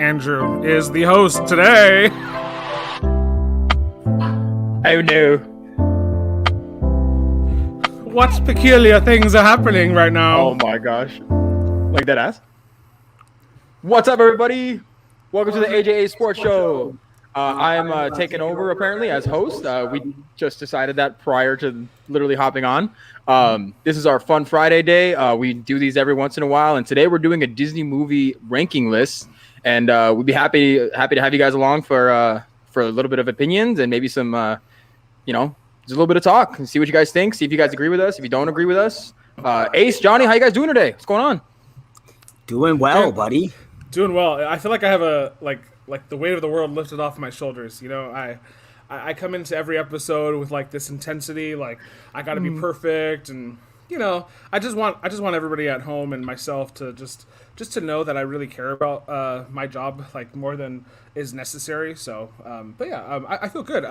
Andrew is the host today. Oh no. What peculiar things are happening right now? Oh my gosh. Like that ass? What's up, everybody? Welcome to the AJA Sports Show. I'm taking over apparently as host. We just decided that prior to literally hopping on. This is our fun Friday day. We do these every once in a while, and today we're doing a Disney movie ranking list. And we'd be happy to have you guys along for a little bit of opinions and maybe some, just a little bit of talk and see what you guys think. See if you guys agree with us. If you don't agree with us, Ace, Johnny, how you guys doing today? What's going on? Doing well, buddy. Doing well. I feel like I have a like the weight of the world lifted off my shoulders. You know, I come into every episode with like this intensity, like I got to be perfect, and I just want everybody at home and myself to just to know that I really care about my job like more than is necessary. So, I feel good.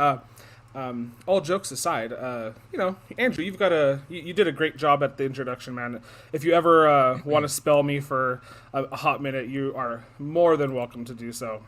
All jokes aside, Andrew, you did a great job at the introduction, man. If you ever want to spell me for a hot minute, you are more than welcome to do so.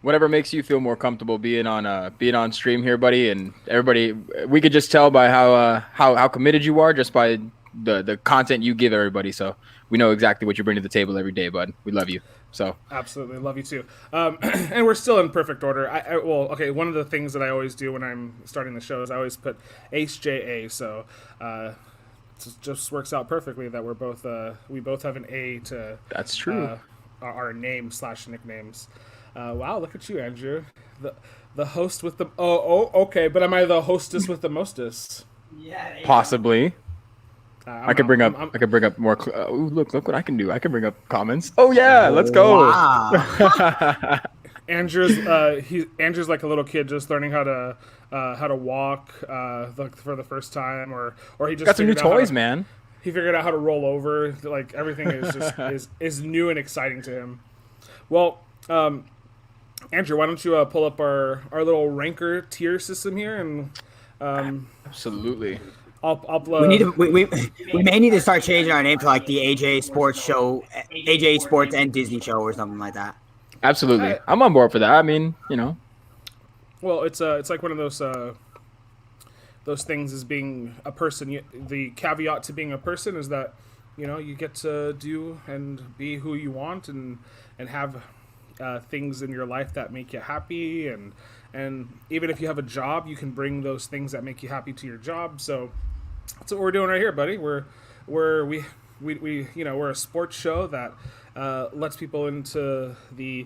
Whatever makes you feel more comfortable being on stream here, buddy. And everybody, we could just tell by how committed you are just by the content you give everybody. So we know exactly what you bring to the table every day, bud. We love you. So absolutely love you too. And we're still in perfect order. One of the things that I always do when I'm starting the show is I always put ACE-JA. So it just works out perfectly that we both have an A to that's true. Our name / nicknames. Wow, look at you, Andrew. The host with the okay, but am I the hostess with the mostest? Yeah, possibly. I could bring up more. Look what I can do. I can bring up comments. Oh yeah, let's go. Wow. Andrew's like a little kid just learning how to walk for the first time, or he just got some new toys, man. He figured out how to roll over. Like everything is just is new and exciting to him. Well, Andrew, why don't you pull up our little ranker tier system here and absolutely. I'll we may need to start changing our name to like the AJ Sports Show, AJ Sports and Disney Show or something like that. Absolutely, I'm on board for that. I mean, Well, it's like one of those things as being a person. The caveat to being a person is that you get to do and be who you want and have things in your life that make you happy, and even if you have a job, you can bring those things that make you happy to your job. So that's what we're doing right here, buddy. We're a sports show that lets people into the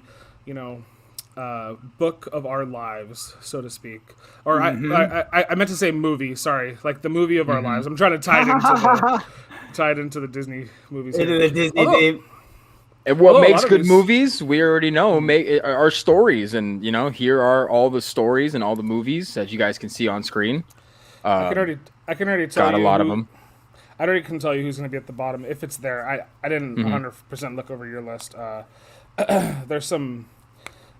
book of our lives, so to speak. Or I meant to say movie. Sorry, like the movie of our lives. I'm trying to tie it into the Disney movies. Into the Disney theme. And what makes good movies, we already know, are stories. And, here are all the stories and all the movies that you guys can see on screen. I can already tell you. Got a lot of them. I already can tell you who's going to be at the bottom. If it's there, I didn't 100% look over your list. There's some...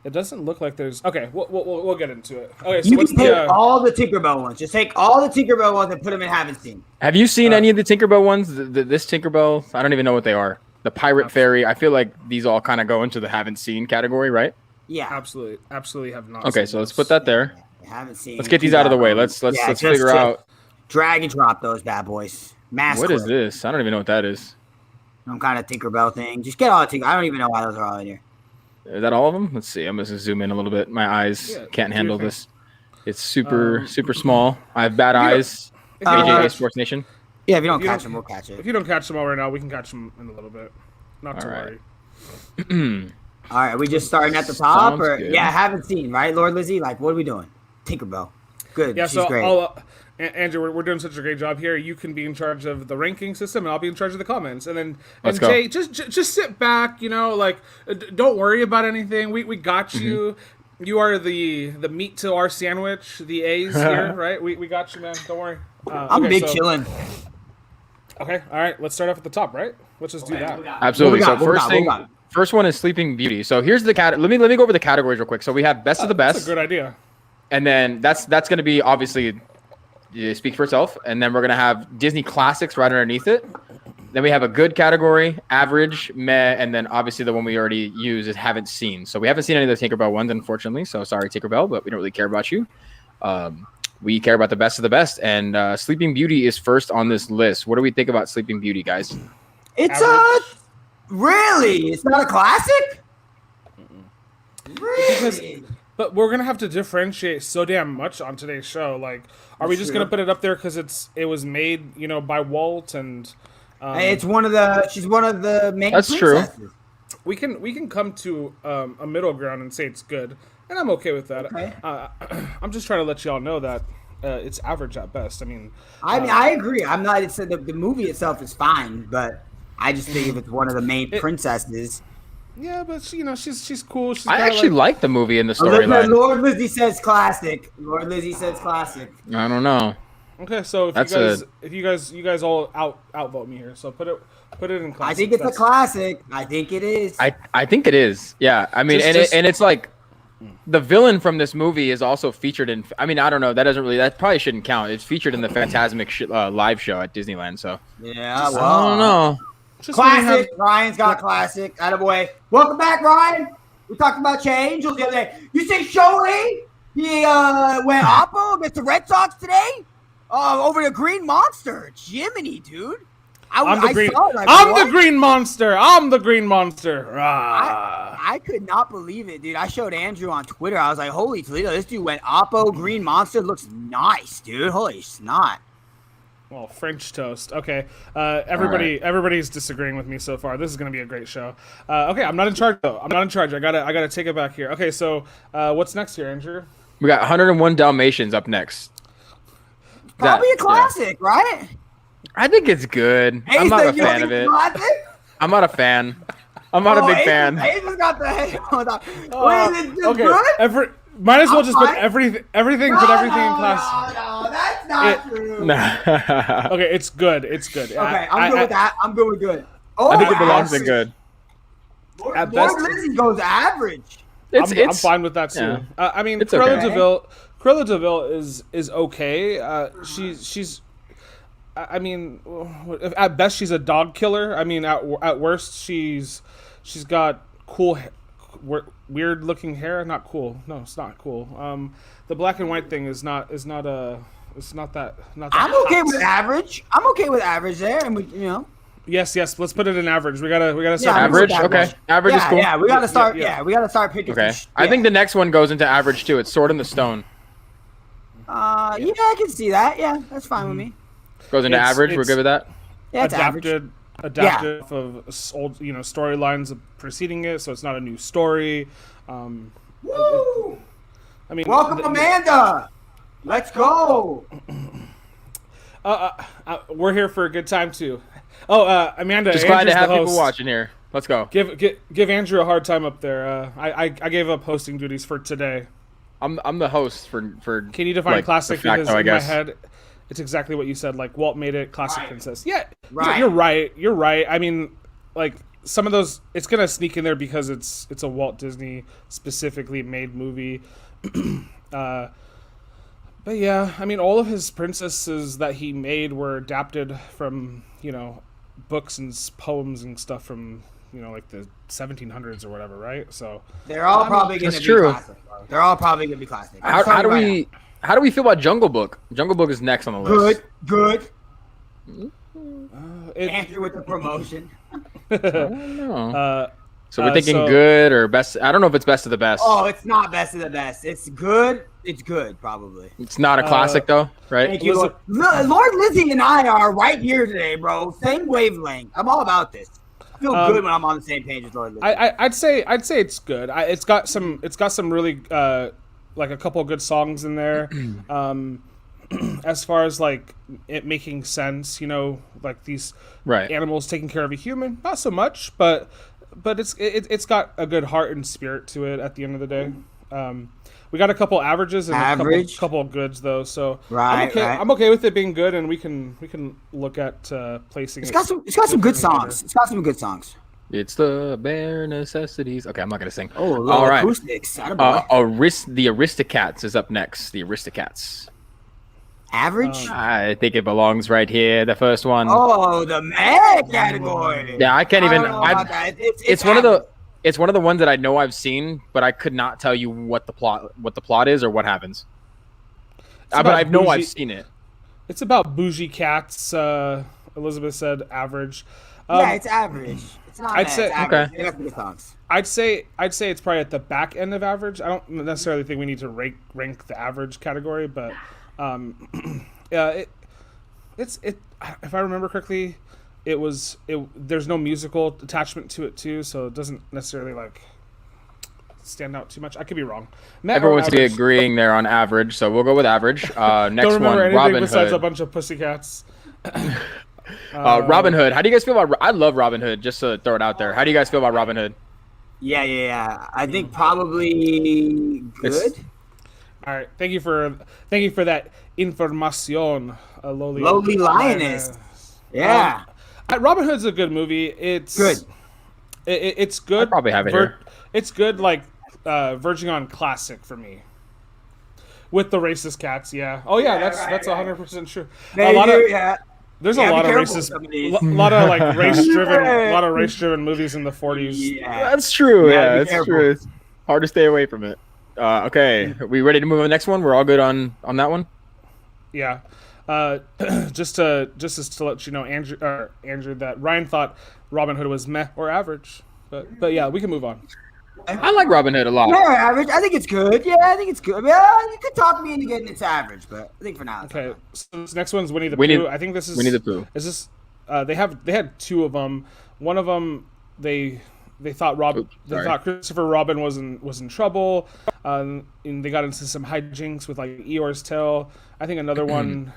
It doesn't look like there's... Okay, we'll get into it. Okay, so you can take all the Tinkerbell ones. Just take all the Tinkerbell ones and put them in Haven't Seen. Have you seen any of the Tinkerbell ones? This Tinkerbell, I don't even know what they are. The Pirate Fairy, I feel like these all kind of go into the haven't seen category, right? Yeah. Absolutely have not. Okay, so let's put that there. Haven't seen. Let's get these out of the way. Let's figure out. Drag and drop those bad boys. What is this? I don't even know what that is. Some kind of Tinkerbell thing. Just get all the Tinkerbell. I don't even know why those are all in here. Is that all of them? Let's see. I'm going to zoom in a little bit. My eyes can't handle this. It's super small. I have bad eyes. AJA Sports Nation. Yeah, if you don't catch them, we'll catch it. If you don't catch them all right now, we can catch them in a little bit. Not to worry. All right, are we just starting at the top? Yeah, haven't seen, right, Lord Lizzie? Like, what are we doing? Tinkerbell. Good. Yeah, she's great. Andrew, we're doing such a great job here. You can be in charge of the ranking system, and I'll be in charge of the comments. And then, Jay, just sit back. Don't worry about anything. We got you. You are the meat to our sandwich. The A's here, right? We got you, man. Don't worry. I'm chilling. Okay, all right. Let's start off at the top, right? Let's just do that. Absolutely. So first one is Sleeping Beauty. So here's the let me go over the categories real quick. So we have best of the best. That's a good idea. And then that's going to be obviously speak for itself. And then we're going to have Disney classics right underneath it. Then we have a good category, average, meh, and then obviously the one we already use is haven't seen. So we haven't seen any of the Tinkerbell ones, unfortunately. So sorry, Tinkerbell, but we don't really care about you. We care about the best of the best, and Sleeping Beauty is first on this list. What do we think about Sleeping Beauty, guys? It's really, it's not a classic. Really? But we're gonna have to differentiate so damn much on today's show. Like, are we just gonna put it up there because it was made, by Walt and? She's one of the main. That's princesses. true. We can come to a middle ground and say it's good, and I'm okay with that. Okay. I'm just trying to let y'all know that it's average at best. I mean, I agree. I'm not. It's the movie itself is fine, but I just think if it's one of the main princesses. Yeah, but she's cool. I actually like the movie and the storyline. Lord Lizzie says classic. I don't know. Okay, so if you guys all outvote me here, so put it in classic. I think it's a classic. I think it is. I think it is. Yeah, I mean, it's like the villain from this movie is also featured in. I mean, I don't know. That probably shouldn't count. It's featured in the Fantasmic live show at Disneyland. So yeah, well, I don't know. Classic. Ryan's got classic. Attaboy. Welcome back, Ryan. We talked about your Angels the other day. You see Shohei? He went oppo against the Red Sox today. Over the Green Monster. Jiminy, dude. I'm the Green Monster. I could not believe it, dude. I showed Andrew on Twitter. I was like, holy Toledo, this dude went oppo Green Monster. Looks nice, dude. Holy snot. Well, French toast. Okay. Everybody's disagreeing with me so far. This is going to be a great show. Okay, I'm not in charge though. I gotta take it back here. Okay, so what's next here, Andrew? We got 101 Dalmatians up next. Probably a classic, right? I think it's good. Hey, I'm not a fan of it. I'm not a fan. I'm not a big fan. Hayes got the hold on. Okay. Good? Might as well just put everything. Put everything in class. No, that's not true. Okay, it's good. It's good. Okay, I'm good with that. I'm good with good. I think it belongs in good. At best, Lizzie goes average. I'm fine with that too. Yeah. I mean, It's Cruella Deville is okay. She's. I mean, at best she's a dog killer. I mean, at worst she's got cool, weird looking hair. Not cool. No, it's not cool. The black and white thing is not that. I'm okay with average. I'm okay with average there, and Yes. Let's put it in average. We gotta start average. Okay, average is cool. Yeah, we gotta start. Yeah, we gotta start picking. Okay, I think the next one goes into average too. It's Sword in the Stone. Yeah, I can see that. Yeah, that's fine with me. Goes into average. We're good with that. Yeah, it's adapted of old storylines preceding it, so it's not a new story. Woo! I mean, welcome Amanda. Let's go. We're here for a good time too. Oh, Amanda, just glad to have people watching here. Let's go. Give Andrew a hard time up there. I gave up hosting duties for today. I'm the host for. Can you define classic? Because in my head, it's exactly what you said. Like Walt made it classic princess. Yeah, right. You're right. I mean, like some of those, it's gonna sneak in there because it's a Walt Disney specifically made movie. But yeah, I mean, all of his princesses that he made were adapted from books and poems and stuff from like the 1700s or whatever, right? So they're all probably going to be classic. They're all probably going to be classic. How do we feel about Jungle Book? Jungle Book is next on the list. Good. Andrew with the promotion. I don't know. So we're thinking good or best. I don't know if it's best of the best. Oh, it's not best of the best. It's good. It's good, probably. It's not a classic though, right? Thank you, Lord Lizzie and I are right here today, bro. Same wavelength. I'm all about this. I feel good when I'm on the same page as Lord Lizzie. I'd say it's good. It's got some really like a couple of good songs in there. As far as like it making sense, like these animals taking care of a human, not so much, but it's got a good heart and spirit to it at the end of the day. We got a couple averages and a couple of goods though, so I'm okay with it being good, and we can look at placing it. It's got some good songs. It's got some good songs. It's the bare necessities. Okay, I'm not gonna sing. Oh, all right. Acoustics. The Aristocats is up next. The Aristocats. Average? I think it belongs right here. The first one. Oh, the meh category. Yeah, I can't I even. don't know about that. It's one of the. It's one of the ones that I know I've seen, but I could not tell you what the plot is or what happens. But I know I've seen it. It's about bougie cats. Elizabeth said average. Yeah, it's average. It's not. I'd say it's average. Okay. I'd say it's probably at the back end of average. I don't necessarily think we need to rank the average category, but yeah, it's if I remember correctly, there's no musical attachment to it too, so it doesn't necessarily like stand out too much. I could be wrong. Everyone's agreeing there on average, so we'll go with average. Next don't remember one, anything Robin besides Hood. a bunch of pussycats. Robin Hood. How do you guys feel about? I love Robin Hood. Just to throw it out there. How do you guys feel about Robin Hood? Yeah. I think probably good. All right. Thank you for that information, Lowly Lioness. Yeah. Robin Hood's a good movie. It's good. It's good. I probably have it here. It's good, like verging on classic for me. With the racist cats, yeah. Oh yeah, that's 100% true. There's a lot of racist, a lot of like race driven movies in the 40s. Yeah, that's true. Yeah, that's careful. true. It's hard to stay away from it. Okay, are we ready to move on to the next one? We're all good on that one. Yeah. Just to let you know, Andrew, that Ryan thought Robin Hood was meh or average, but yeah, we can move on. I like Robin Hood a lot. Yeah, average. I think it's good. Yeah, I think it's good. Yeah, you could talk me into getting it's average, but I think for now. Okay, so this next one's Winnie the Pooh. I think this is Winnie the Pooh. Is this? They had two of them. One of them they thought thought Christopher Robin was in trouble, and they got into some hijinks with like Eeyore's tail. I think another one.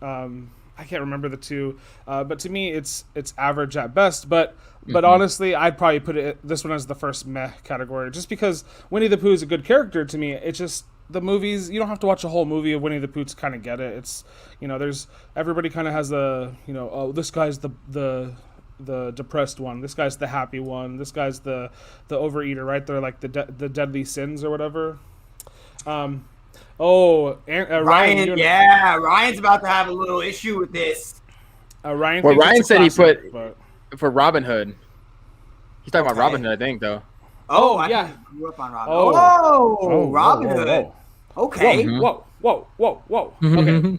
I can't remember the two, but to me it's average at best. But honestly, I'd probably put this one as the first meh category, just because Winnie the Pooh is a good character to me. It's just the movies. You don't have to watch a whole movie of Winnie the Pooh to kind of get it. It's there's everybody kind of has the this guy's the depressed one. This guy's the happy one. This guy's the overeater, right? They're like the deadly sins or whatever. Ryan. Ryan's about to have a little issue with this. Ryan. Well, Ryan said classic, he put for Robin Hood. He's talking about Robin Hood, I think, though. I grew up on Robin. Robin Hood. Okay. Whoa. Okay.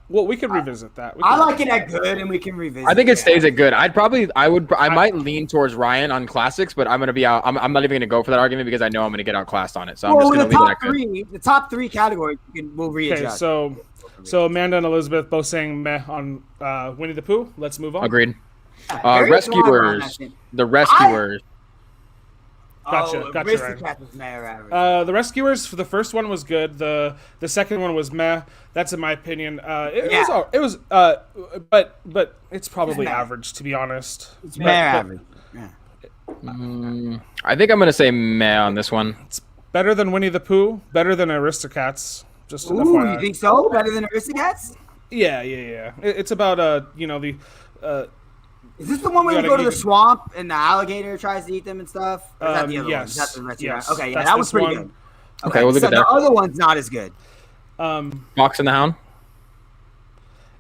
Well, we can revisit that. I like it at good, and we can revisit. I think it stays at good. I might lean towards Ryan on classics, but I'm gonna be out. I'm not even gonna go for that argument because I know I'm gonna get outclassed on it. So I'm just gonna leave it at good. The top three categories we'll readjust. Okay, so Amanda and Elizabeth both saying meh on Winnie the Pooh. Let's move on. Agreed. Rescuers. The Rescuers. Gotcha. Right. The Rescuers, for the first one was good. The second one was meh. That's in my opinion. It was but it's probably average, to be honest. It's average. Yeah. I think I'm gonna say meh on this one. It's better than Winnie the Pooh. Better than Aristocats. Just you think so? Better than Aristocats? Yeah. It's about Is this the one where you go to the swamp and the alligator tries to eat them and stuff? Or is that the other one? Is that the rest yes. Okay, yeah, that was pretty good. Okay, we'll look at that. The other one's not as good. Fox and the Hound.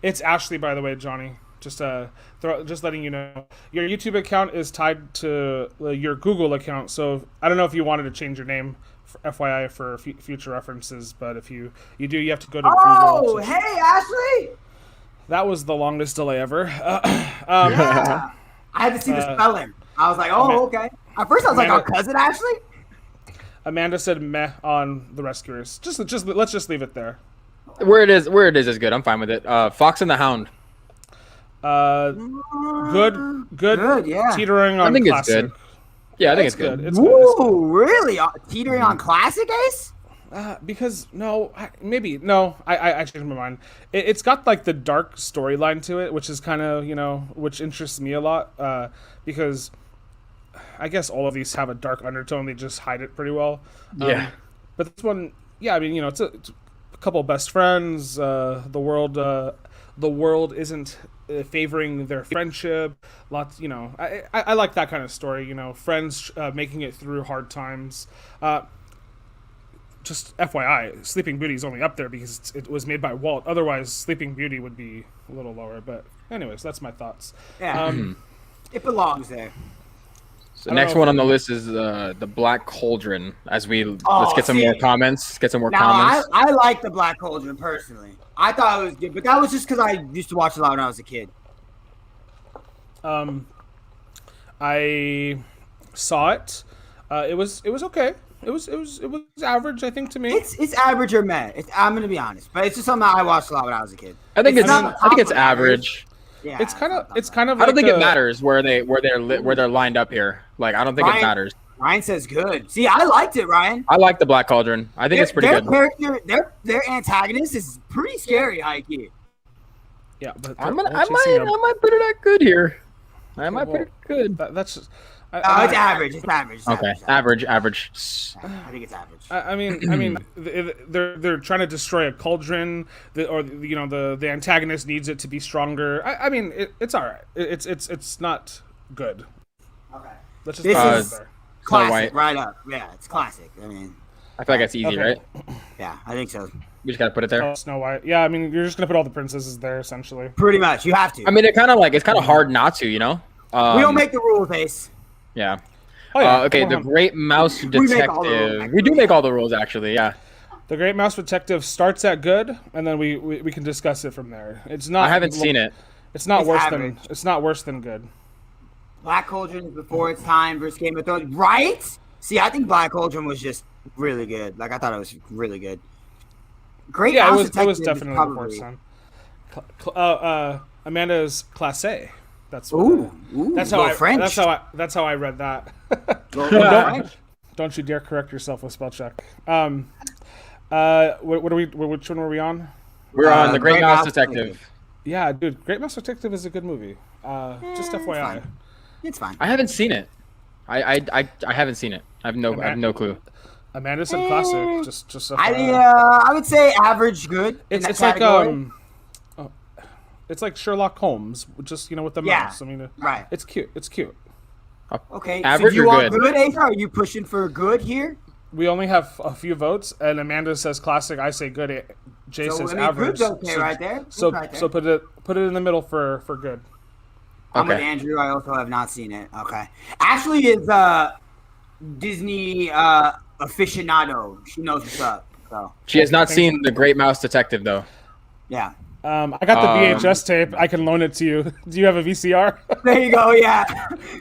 It's Ashley, by the way, Johnny. Just letting you know, your YouTube account is tied to your Google account. So I don't know if you wanted to change your name, FYI, for future references. But if you do, you have to go to Google. Oh, hey, Ashley. That was the longest delay ever. Yeah. I had to see the spelling. I was like, okay. At first, I was like, our cousin Ashley? Amanda said meh on the Rescuers. Just let's just leave it there. Where it is is good. I'm fine with it. Fox and the Hound. Good. Yeah. Teetering on I think classic. it's good. Yeah, I think it's good. It's Ooh, really? Teetering on classic, Ace? Because I changed my mind. It's got like the dark storyline to it, which is kind of which interests me a lot. Because I guess all of these have a dark undertone. They just hide it pretty well. Yeah. But this one, yeah, I mean, it's a couple of best friends. The world isn't favoring their friendship. Lots, I like that kind of story. Friends making it through hard times. just FYI, Sleeping Beauty is only up there because it was made by Walt. Otherwise, Sleeping Beauty would be a little lower. But anyways, that's my thoughts. Yeah, it belongs there. So next one on the list is the Black Cauldron. Let's get some more comments. I like the Black Cauldron personally. I thought it was good, but that was just because I used to watch it a lot when I was a kid. I saw it. It was okay. It was average, I think, to me. It's average or meh. I'm gonna be honest, but it's just something I watched a lot when I was a kid. I think it's average. Yeah, it's kind of. I don't think it matters where they're lined up here. Like I don't think it matters. Ryan says good. See, I liked it, Ryan. I like the Black Cauldron. I think it's pretty good. Their antagonist is pretty scary, Heike. Yeah, but I might put it at good here. I might put it good. That's just. It's average. It's average. Average. I think it's average. I mean, they're trying to destroy a cauldron, the antagonist needs it to be stronger. I mean, it's all right. It's not good. Okay. Let's just this is there. Classic, right up. Yeah, it's classic. I mean, I feel like that's easy, right? Yeah, I think so. We just gotta put it there. Oh, Snow White. Yeah, I mean, you're just gonna put all the princesses there, essentially. Pretty much, you have to. I mean, it's kind of hard not to, you know. We don't make the rules, Ace. Yeah. Oh, yeah. Okay, the Great Mouse Detective. We do make all the rules, actually. Yeah. The Great Mouse Detective starts at good, and then we can discuss it from there. It's not. I haven't seen it. It's not worse average. than. It's not worse than good. Black Cauldron is before its time versus Game of Thrones, right? See, I think Black Cauldron was just really good. Like I thought it was really good. Great Mouse Detective. It was definitely before its time. Amanda's classe. That's how I read that. Don't you dare correct yourself with spell check. What are we? Which one were we on? We're on the Great Mouse Detective. Yeah, dude, Great Mouse Detective is a good movie. Just FYI. It's fine. I haven't seen it. I haven't seen it. I have no clue. Amanda said classic. Just I would say average good. It's like it's like Sherlock Holmes, just with the mouse. I mean, right. It's cute. It's cute. Okay, average so you or want good? Good, Asa? Are you pushing for good here? We only have a few votes, and Amanda says classic. I say good. Jay says average. Good's okay, right there. So put it in the middle for good. I'm with Andrew. I also have not seen it. Okay, Ashley is Disney aficionado. She knows what's up. So she has not seen the Great Mouse Detective though. Yeah. I got the VHS tape. I can loan it to you. Do you have a VCR? There you go. Yeah.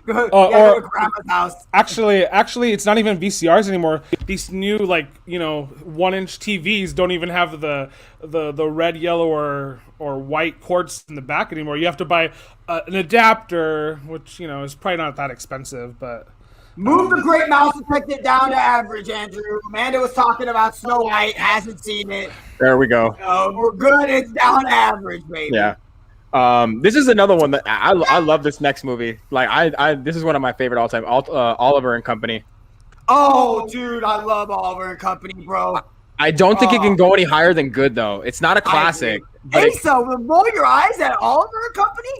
Go to grandma's house. Actually, it's not even VCRs anymore. These new 1-inch TVs don't even have the red, yellow, or white cords in the back anymore. You have to buy an adapter, which is probably not that expensive, but. Move the Great Mouse Detective down to average, Andrew. Amanda was talking about Snow White, hasn't seen it. There we go. We're good. It's down average, baby. Yeah. This is another one that I love. This next movie, this is one of my favorite all time. Oliver and Company. Oh, dude, I love Oliver and Company, bro. I don't think it can go any higher than good, though. It's not a classic. Hey, so roll your eyes at Oliver and Company.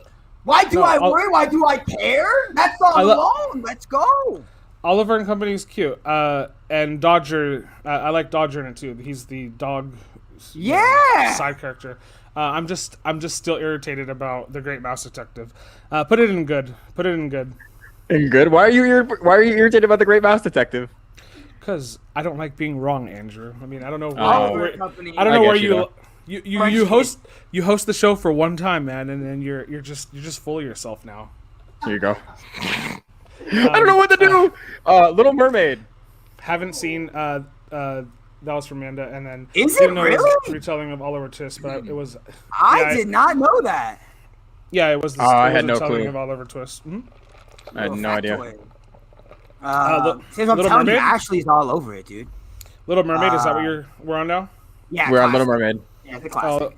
Why do I worry? Why do I care? That's all alone. Let's go. Oliver and Company is cute. And Dodger, I like Dodger in it too. He's the dog. Side character. I'm just still irritated about the Great Mouse Detective. Put it in good. In good? Why are you irritated about the Great Mouse Detective? Because I don't like being wrong, Andrew. I mean, I don't know. I don't know where you. You host the show for one time, man, and then you're just full of yourself now. Here you go. I don't know what to do. Little Mermaid. Haven't seen. That was from Amanda, and then is it really? It was a retelling of Oliver Twist, but it was. I did not know that. Yeah, it was. I had no clue. Of Oliver Twist. I had no idea. Since I'm telling you, Ashley's all over it, dude. Little Mermaid, is that what we're on now? Yeah, we're on Little Mermaid. Yeah, it's a classic.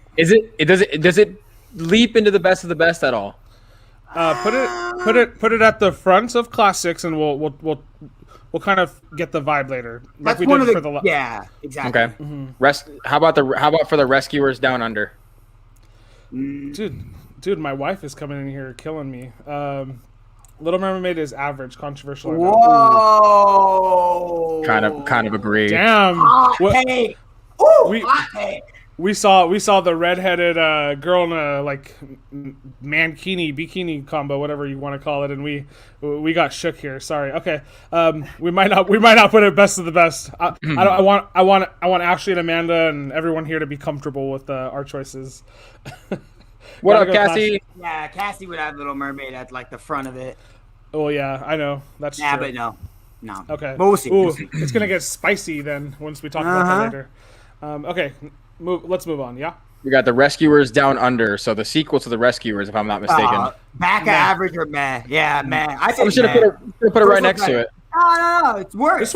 Does it leap into the best of the best at all? Put it at the front of classics, and we'll kind of get the vibe later. Like we did for the yeah, exactly. Okay. Mm-hmm. How about for the Rescuers Down Under? Dude, my wife is coming in here killing me. Little Mermaid is average, controversial. Whoa. Kind of agree. Damn. Hot take. Ooh, hot take. We saw the redheaded girl in a like mankini bikini combo, whatever you want to call it, and we got shook here. Sorry. Okay. We might not put it best of the best. I want Ashley and Amanda and everyone here to be comfortable with our choices. What up, Cassie? Yeah, Cassie would have Little Mermaid at like the front of it. Oh yeah, I know. That's Yeah, true. but no. Okay. But we'll see. Ooh, it's gonna get spicy then once we talk about that later. Okay. Let's move on. Yeah. We got The Rescuers Down Under, so the sequel to The Rescuers, if I'm not mistaken. Back at average or meh? Yeah, meh. I should have put it right next to it. No, it's worse. This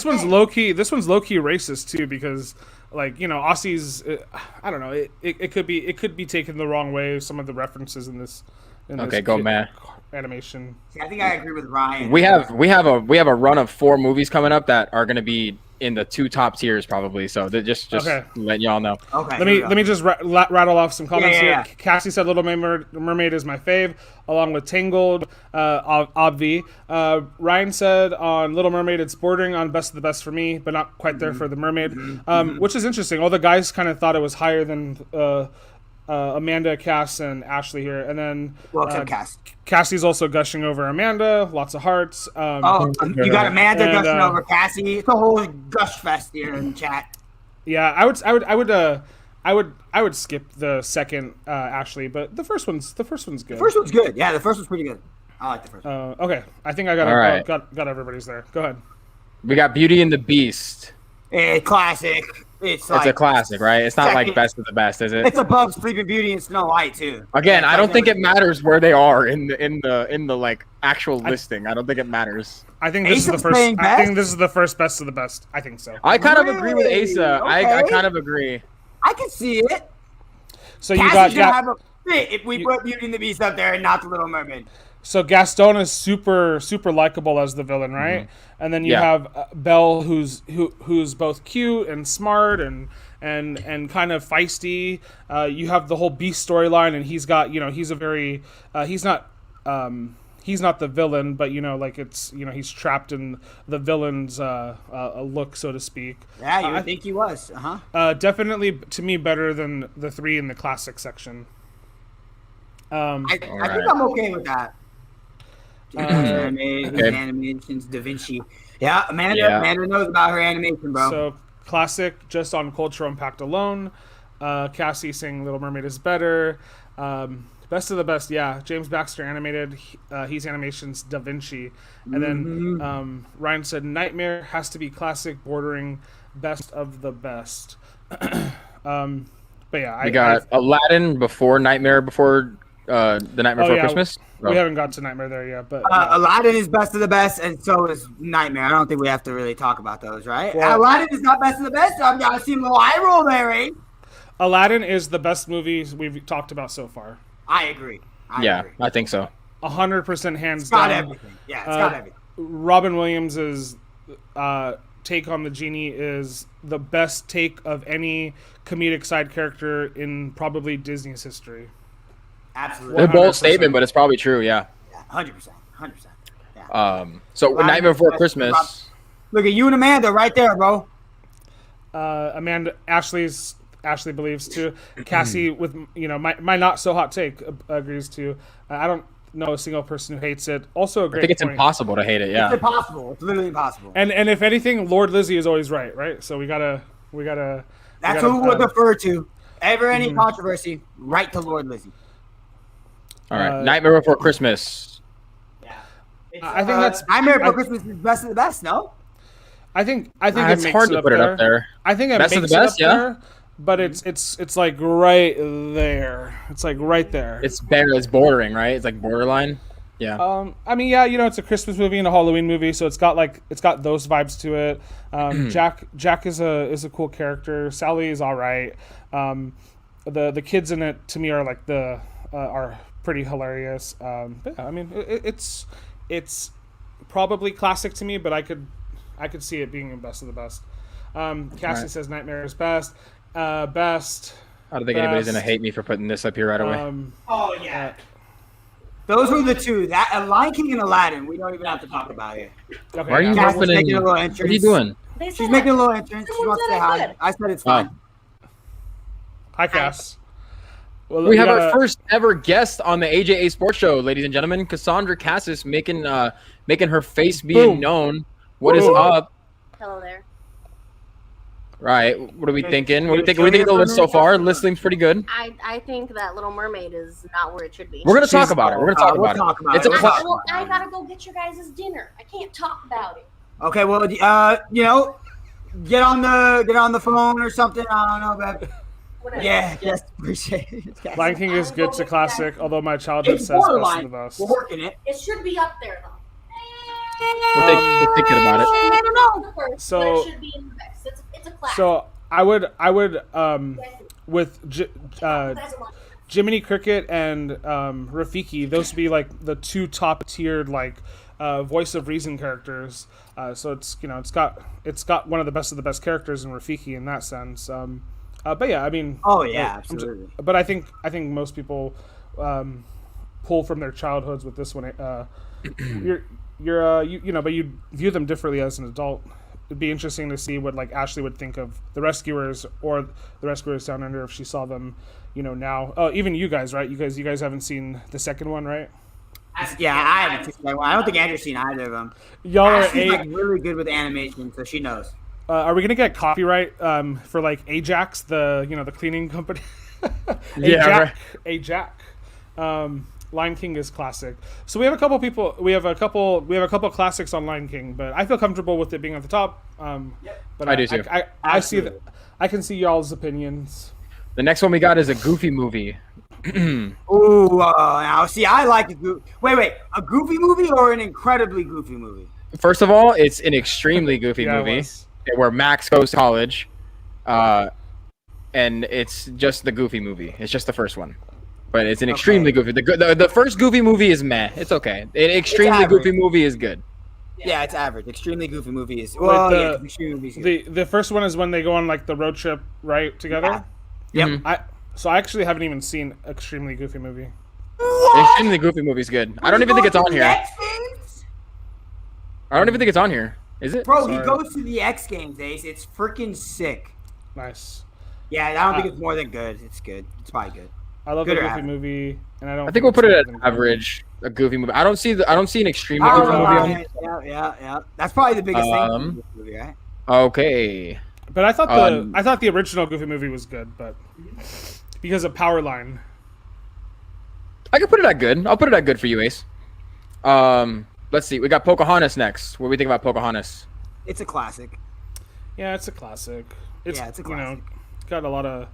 one's low key. This one's low key racist too, because like Aussies. I don't know. It could be taken the wrong way. Some of the references in this. Go meh. See, Animation. I think I agree with Ryan. We have a run of 4 movies coming up that are going to be in the 2 top tiers probably. So just okay. letting y'all know. Okay. Let me just rattle off some comments Yeah. here. Cassie said Little Mermaid is my fave, along with Tangled, Obvi. Ryan said on Little Mermaid it's bordering on best of the best for me, but not quite there for the Mermaid, which is interesting. All the guys kind of thought it was higher than Amanda, Cass, and Ashley here, and then Cass. Cassie's also gushing over Amanda. Lots of hearts. You got Amanda and, gushing over Cassie. It's a whole gush fest here in chat. Yeah, I would skip the second Ashley, but the first one's good. The first one's good. Yeah, the first one's pretty good. I like the first one. Okay, I think I got everybody's there. Go ahead. We got Beauty and the Beast. Classic. It's a classic, right? It's not like best of the best, is it? It's above Sleeping Beauty and Snow White too. Again, I don't think it matters where they are in the like actual listing. I don't think it matters. I think this is the first. I think this is the first best of the best. I think so. I kind of agree with Asa. Okay. I kind of agree. I can see it. So Cassie's gonna have a fit if we put Beauty and the Beast up there and not the Little Mermaid. So Gaston is super likable as the villain, right? Mm-hmm. And then you have Belle, who's both cute and smart and kind of feisty. You have the whole Beast storyline, and he's got he's a very he's not the villain, but like it's he's trapped in the villain's look, so to speak. Yeah, you would think he was. Definitely to me better than the 3 in the classic section. I think I'm okay with that. Animations, Da Vinci. Yeah, Amanda knows about her animation, bro. So classic, just on cultural impact alone. Cassie saying Little Mermaid is better. Best of the best, yeah. James Baxter animated. He's animations, Da Vinci. And then Ryan said Nightmare has to be classic, bordering best of the best. But yeah, we got Aladdin before Nightmare, before the Nightmare Before Christmas. We haven't got to Nightmare there yet, but Aladdin is best of the best, and so is Nightmare. I don't think we have to really talk about those, right? Well, Aladdin is not best of the best, so I'm gonna see a little eye roll there, eh? Aladdin is the best movie we've talked about so far. I agree. I think so. 100% hands it's down. got everything. Yeah, it's got everything. Robin Williams' take on the genie is the best take of any comedic side character in probably Disney's history. Absolutely. It's a bold statement, but it's probably true. Yeah. 100%. Yeah. So Nightmare Before Christmas. Look at you and Amanda right there, bro. Amanda, Ashley believes too. Cassie with my not so hot take agrees too. I don't know a single person who hates it. Also a great. I think it's point. impossible to hate it. Yeah. It's impossible. It's literally impossible. And if anything, Lord Lizzie is always right? So we gotta. That's who we'll defer to. Any controversy, right to Lord Lizzie. All right, Nightmare Before Christmas. Yeah, I think that's Nightmare Before Christmas is best of the best. No, I think it's hard to put it up there. I think it best makes of the best, it up there, but it's like right there. It's like right there. It's bordering, right? It's like borderline. Yeah. I mean, yeah, it's a Christmas movie and a Halloween movie, so it's got those vibes to it. Jack is a cool character. Sally is all right. The kids in it to me are like are pretty hilarious. But yeah, I mean, it's probably classic to me, but I could see it being the best of the best. Cassie says Nightmare is best. Best. I don't think anybody's gonna hate me for putting this up here right away. Oh yeah. Those were the two. That Lion King and Aladdin. We don't even have to talk about it. Okay, Why are you Cass is opening? making a little What entrance. are you doing? She's making a little entrance. She wants to say hi. Good. I said it's fine. Hi, Cass. Well, We have gotta- our first ever guest on the AJA Sports Show, ladies and gentlemen. Cassandra Cassis making her face being Boom. known. What is Boom. up? Hello there. Right. What are we thinking? What do you think? What do you think of the list so far? The list seems pretty good. I think that Little Mermaid is not where it should be. We're gonna talk She's- about it. We're gonna talk we'll about talk it. about It's it. a We'll cla- talk Well, I gotta go get your guys' dinner. I can't talk about it. Okay, well, get on the phone or something. I don't know, babe. Whatever. Yeah, yes, appreciate it. Lion King is good. It's a classic. Although my childhood It's says best of borderline. the best. We're working it. It should be up there though. We're thinking about it. I don't know. So- But it should be in the best. It's a classic. So I would with Jiminy Cricket and Rafiki, those would be like the two top tiered like voice of reason characters. So it's it's got one of the best characters in Rafiki in that sense. But yeah, I mean, Oh yeah, I'm ju- absolutely. but I think most people pull from their childhoods with this one. But you view them differently as an adult. It'd be interesting to see what like Ashley would think of the Rescuers or the Rescuers Down Under if she saw them, now. Oh, even you guys, right? You guys haven't seen the second one, right? Yeah, I haven't seen that one. I don't think Andrew's seen either of them. Y'all are Ashley's like really good with animation, so she knows. Are we gonna get copyright for like Ajax, the cleaning company? Yeah, Ajax. Lion King is classic. So we have a couple people. We have a couple classics on Lion King, but I feel comfortable with it being at the top. But I do too. I see that. I can see y'all's opinions. The next one we got is a Goofy movie. Ooh, now see, I like a a Goofy movie or an incredibly Goofy movie? First of all, it's an extremely goofy Yeah, it movie was. where Max goes to college, and it's just the Goofy movie. It's just the first one, but it's an extremely goofy. The first Goofy movie is meh. It's okay. An extremely average. goofy movie is good. Yeah, it's average. Extremely Goofy movie is. Wait, Well, the- yeah, extremely movie is good. The first one is when they go on like the road trip right together. Yep. Mhm. I actually haven't even seen Extremely Goofy movie. The extremely goofy movie is good. I don't even think it's on here. X Games? I don't even think it's on here. Is it? Bro, Sorry. he goes to the X Games, Ace. It's freaking sick. Nice. Yeah, I don't think it's more than good. It's good. It's probably good. I love Good the or Goofy average? movie, and I don't. I think we'll put it it's at better than average. A Goofy movie. I don't see an extremely goofy movie on here. Yeah. That's probably the biggest thing in this movie, right? Okay. But I thought Um, the original Goofy movie was good, but because of Powerline. I can put it at good. I'll put it at good for you, Ace. Let's see. We got Pocahontas next. What do we think about Pocahontas? It's a classic. Yeah, it's a classic. It's Yeah, it's a classic. Got a lot of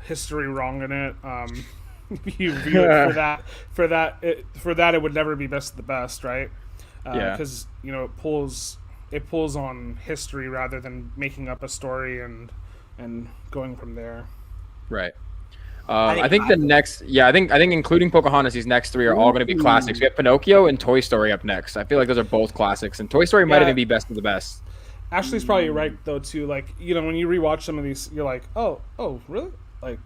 history wrong in it. You view it for that it would never be best of the best, right? Yeah. Because it pulls on history rather than making up a story and going from there. Right. think I think the next, I think including Pocahontas, these next three are all going to be classics. We have Pinocchio and Toy Story up next. I feel like those are both classics, and Toy Story might Yeah. even be best of the best. Ashley's probably right though too. Like when you rewatch some of these, you're like, oh, really? Like,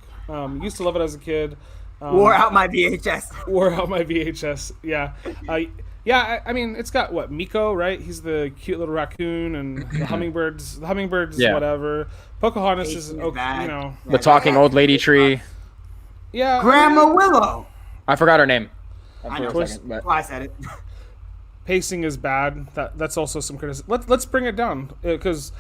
used to love it as a kid. Wore out my VHS. Wore out my VHS. Yeah. I mean, it's got what Miko, right? He's the cute little raccoon, and the hummingbirds. The hummingbirds, Yeah. whatever. Pocahontas is Jason's okay, bad. The talking old lady tree. Yeah. Grandma Willow. I forgot her name. I know. For a second, but- Well, I said it. Pacing is bad. That's also some criticism. Let's bring it down because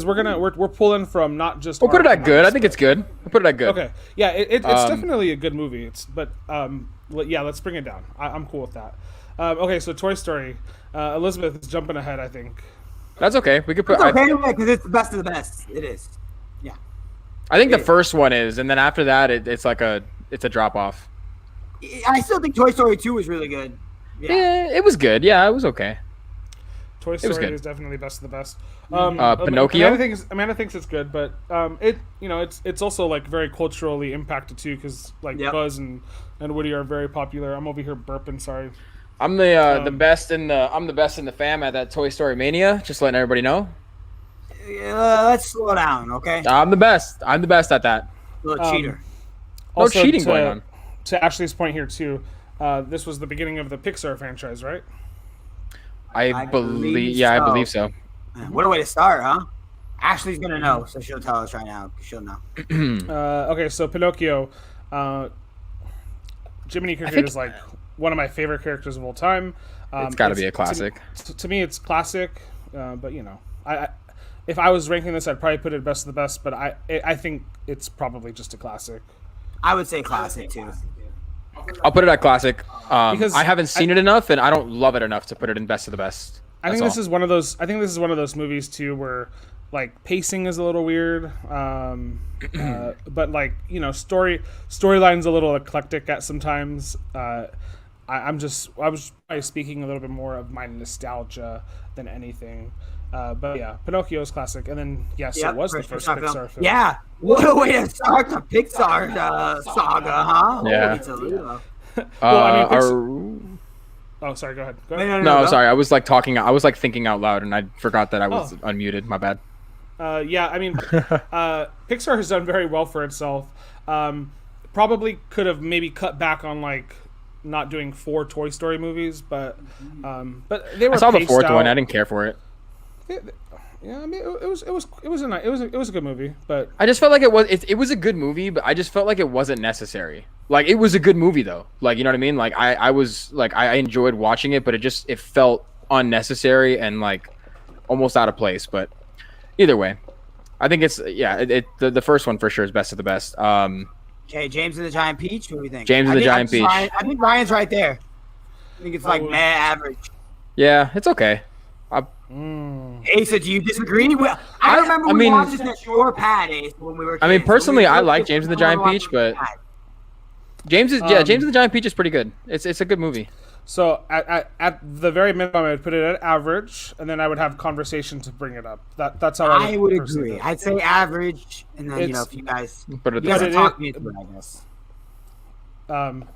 we're pulling from not just. We'll put it art at good. I from think it's good. We'll put it at good. Okay. Yeah, it's definitely a good movie. Let's bring it down. I'm cool with that. Okay, so Toy Story. Elizabeth is jumping ahead, I think. That's okay. We could put. It's okay because it's the best of the best. It is. I think the first one is, and then after that, it's a drop off. I still think Toy Story 2 was really good. Yeah, it was good. Yeah, it was okay. Toy was Story good. is definitely best of the best. Pinocchio? Amanda thinks it's good, but it's also like very culturally impacted too, because like Yep. Buzz and Woody are very popular. I'm over here burping. Sorry. I'm the best in the fam at that Toy Story Mania. Just letting everybody know. Let's slow down, okay? I'm the best. I'm the best at that. Little cheater. No cheating going on. To Ashley's point here too, this was the beginning of the Pixar franchise, right? I believe so. What a way to start, huh? Ashley's gonna know, so she'll tell us right now. She'll know. Okay, so Pinocchio, Jiminy Cricket is like one of my favorite characters of all time. It's got to be a classic. To me, it's classic, but you know, if I was ranking this, I'd probably put it best of the best. But I think it's probably just a classic. I would say classic too. I'll put it at classic. Because I haven't seen it enough, and I don't love it enough to put it in best of the best. I think this is one of those. I think this is one of those movies too, where like pacing is a little weird, but like you know, storyline's a little eclectic at sometimes. I was probably speaking a little bit more of my nostalgia than anything. But yeah, Pinocchio is classic, and then yes, it was the first Pixar film. Yeah, what a way to start the Pixar saga, huh? Yeah. Well, I mean, oh, sorry. Go ahead. No, sorry. I was like talking. I was like thinking out loud, and I forgot that I was unmuted. My bad. Yeah, I mean, Pixar has done very well for itself. Probably could have maybe cut back on like not doing 4 Toy Story movies, but they were. I saw the 4th out. one. I didn't care for it. Yeah, I mean, it was a good movie, but I just felt like it was a good movie, but I just felt like it wasn't necessary. Like it was a good movie though. Like you know what I mean? Like I was like I enjoyed watching it, but it felt unnecessary and like almost out of place. But either way, I think it's the first one for sure is best of the best. Okay, James and the Giant Peach. What do you think? James and the Giant Peach. I think Ryan's right there. I think it's like mad average. Yeah, it's okay. Asa, do you disagree? Well, I remember we watched this at your pad, Ace, when we were kids. I mean, personally, I like James and the Giant Peach, but James and the Giant Peach is pretty good. It's a good movie. So at the very minimum, I would put it at average, and then I would have conversation to bring it up. That's how I would agree. I'd say average, and then if you guys talk me through it, I guess.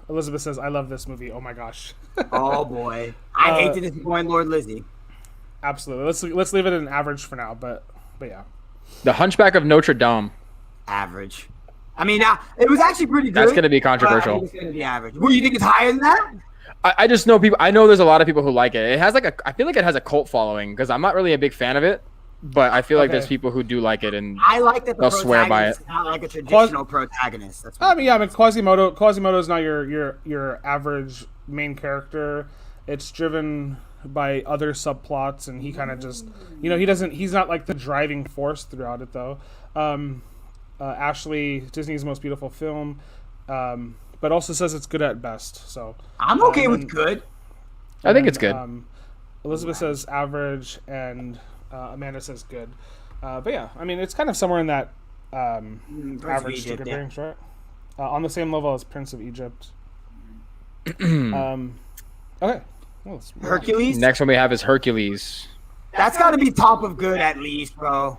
Elizabeth says, "I love this movie." Oh my gosh. Oh boy, I hate to disappoint Lord Lizzie. Absolutely. Let's leave it at an average for now, but yeah. The Hunchback of Notre Dame. Average. I mean, it was actually pretty good. That's going to be controversial. It's going to be average. Well, you think it's higher than that? I just know people. I know there's a lot of people who like it. It has I feel like it has a cult following because I'm not really a big fan of it, but I feel like there's people who do like it, and I like that they'll swear by it. Not like a traditional protagonist. That's I mean, Quasimodo is not your average main character. It's driven by other subplots, and he kind of just, he's not like the driving force throughout it though. Ashley, Disney's most beautiful film, but also says it's good at best. So I'm okay with good. I think it's good. Elizabeth says average, and Amanda says good. But yeah, I mean, it's kind of somewhere in that average to good range, right? On the same level as Prince of Egypt. Okay. Well, Hercules? Next one we have is Hercules. That's got to be top of good at least, bro.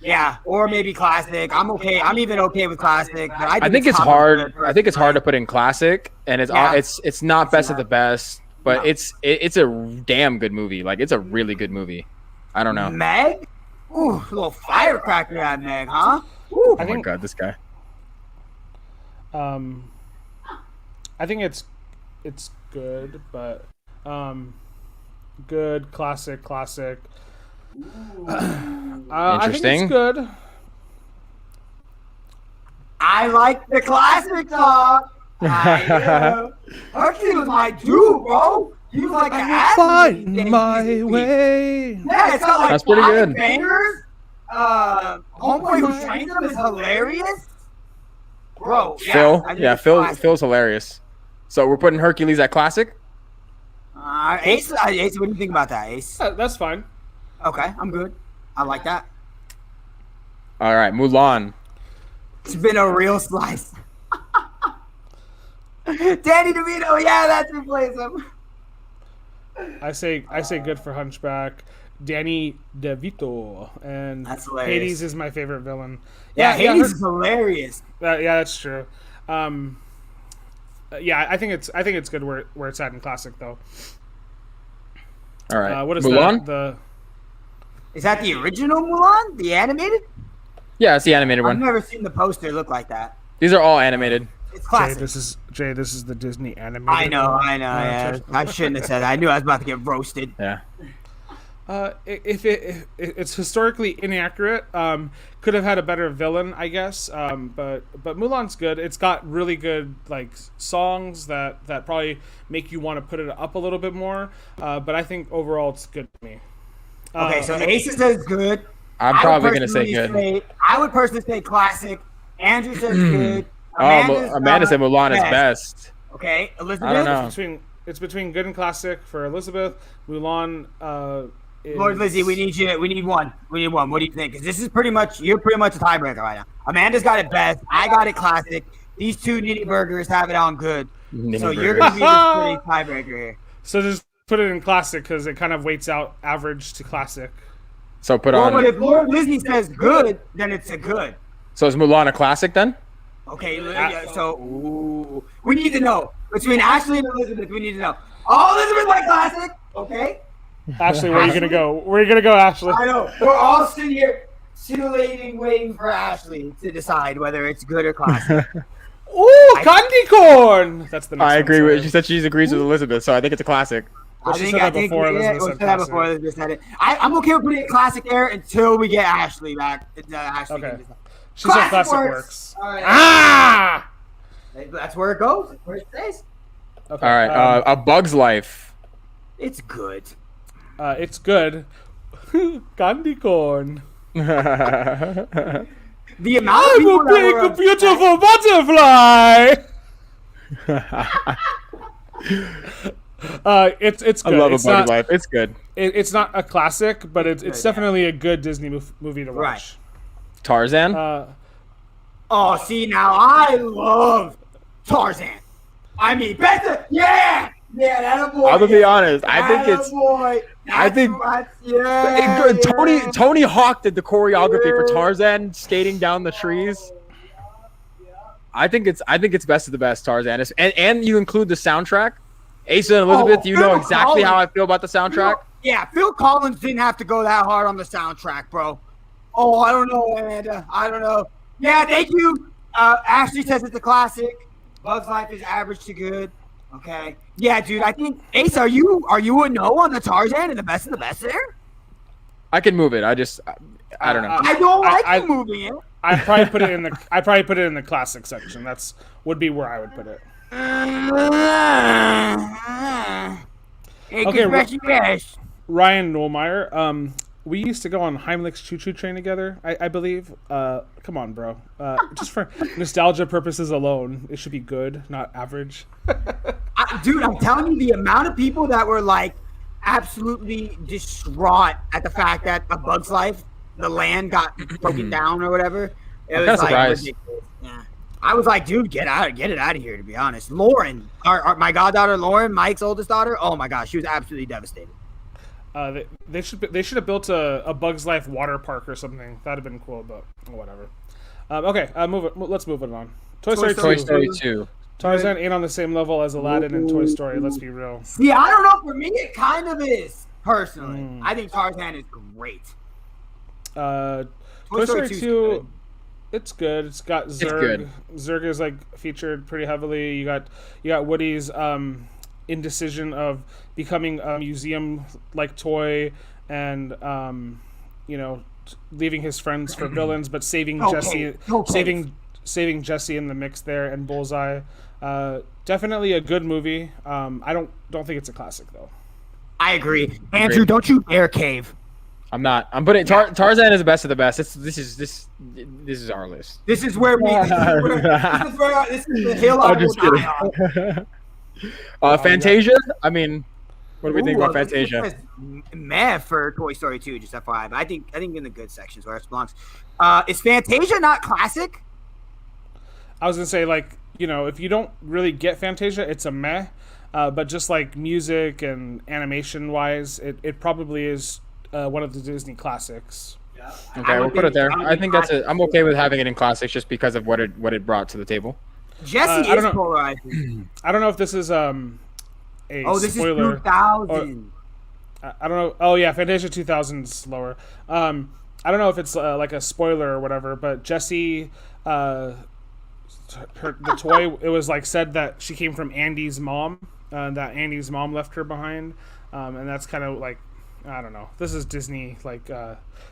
Yeah, or maybe classic. I'm okay. I'm even okay with classic. But I think it's hard. I think it's hard to put in classic, and it's not best of the best, but it's a damn good movie. Like it's a really good movie. I don't know. Meg? Ooh, a little firecracker at Meg, huh? Ooh. Oh my god, this guy. I think it's good, but good, classic. I think it's good. I like the classic talk. Hercules was my dude, bro. He was like an athlete. Find my way. Yeah, it's got like that's pretty good. Bangers. Homeboy who trained him is hilarious. Bro, Phil's hilarious. So we're putting Hercules at classic. Ace, what do you think about that, Ace? That's fine. Okay, I'm good. I like that. All right, Mulan. It's been a real slice. Danny DeVito, yeah, that's replace him. I say good for Hunchback. Danny DeVito, and Hades is my favorite villain. Yeah, Hades is hilarious. Yeah, that's true. Yeah, I think it's good where it's at in classic though. All right. What is Mulan? Is that the original Mulan? The animated? Yeah, it's the animated one. I've never seen the poster look like that. These are all animated. It's classic. This is the Disney animated. I know. Yeah. I shouldn't have said that. I knew I was about to get roasted. Yeah. If it's historically inaccurate, could have had a better villain, I guess. But Mulan's good. It's got really good like songs that probably make you want to put it up a little bit more. But I think overall it's good to me. Okay, so Asa says good. I'm probably gonna say good. I would personally say classic. Andrew says good. Amanda said Mulan is best. Okay, Elizabeth. I don't know. It's between good and classic for Elizabeth. Mulan. Lord Lizzie, we need you. We need one. What do you think? Because this is you're pretty much a tiebreaker right now. Amanda's got it best. I got it classic. These two nitty burgers have it on good. So you're gonna be the pretty tiebreaker here. So just put it in classic because it kind of weights out average to classic. So put on. But if Lord Lizzie says good, then it's a good. So is Mulan a classic then? Okay, we need to know between Ashley and Elizabeth. We need to know. Oh, Elizabeth like classic. Okay. Ashley, where are you gonna go? Where are you gonna go, Ashley? I know. We're all sitting here, titillating, waiting for Ashley to decide whether it's good or classic. Ooh, candy corn. That's the next I one, agree sorry. with. She said she agrees with Elizabeth, so I think it's a classic. Well, she said that before Elizabeth said it. I'm okay with putting it classic there until we get Ashley back. Ashley Okay. can decide. She said classic works. All right. Ah! That's where it goes. That's where it stays. Okay. All right. A Bug's Life. It's good. It's good. Candy corn. The amount of I'm people a big, that were beautiful butterfly. It's good. I love it's A Bug's not, Life. It's good. It's not a classic, but it's definitely a good Disney movie to watch. Right. Tarzan. Oh, see now I love Tarzan. I mean, better, yeah, that boy. I'm gonna be honest. I think it's. Boy. I think Tony Hawk did the choreography for Tarzan skating down the trees. I think it's best of the best Tarzan, and you include the soundtrack. Asa and Elizabeth, you know exactly how I feel about the soundtrack. Phil Collins didn't have to go that hard on the soundtrack, bro. Oh, I don't know, Amanda. I don't know. Yeah, thank you. Ashley says it's a classic. Bug's Life is average to good. Okay. Yeah, dude. I think Ace, are you a no on the Tarzan and the best of the best there? I can move it. I don't know. I don't like you moving it. I probably put it in the classic section. Would be where I would put it. Okay, Ryan Nolmeyer. We used to go on Heimlich's Choo Choo Train together, I believe. Come on, bro. Just for nostalgia purposes alone, it should be good, not average. Dude, I'm telling you, the amount of people that were like absolutely distraught at the fact that A Bug's Life, the land got broken down or whatever. It was like ridiculous. Yeah. I was like, dude, get it out of here. To be honest, Lauren, my goddaughter Lauren, Mike's oldest daughter. Oh my gosh, she was absolutely devastated. They should have built a Bug's Life water park or something. That'd have been cool, but whatever. Okay, let's move it on. Toy Story 2. Tarzan ain't on the same level as Aladdin and Toy Story. Let's be real. See, I don't know. For me, it kind of is personally. I think Tarzan is great. Toy Story 2, it's good. It's got Zurg. Zurg is like featured pretty heavily. You got Woody's indecision of becoming a museum like toy and leaving his friends for villains but saving Jesse saving Jesse in the mix there, and Bullseye. Definitely a good movie. I don't think it's a classic though. I agree. Andrew, don't you dare cave. I'm not. I'm putting Tarzan is the best of the best. This is our list. This is where this is the hill I will die on. Fantasia. I mean, what do we think about Fantasia? Meh for Toy Story 2, just FYI. But I think in the good sections where it belongs. Is Fantasia not classic? I was gonna say, like, if you don't really get Fantasia, it's a meh. But just like music and animation wise, it probably is one of the Disney classics. Yeah. Okay, we'll put it there. I think I'm okay with having it in classics just because of what it brought to the table. Jesse is polarizing. I don't know if this is a this spoiler. Is 2000. I don't know. Oh yeah, Fantasia 2000's lower. I don't know if it's like a spoiler or whatever, but Jesse the toy. It was like said that she came from Andy's mom, that Andy's mom left her behind, and that's kind of like, I don't know. This is Disney like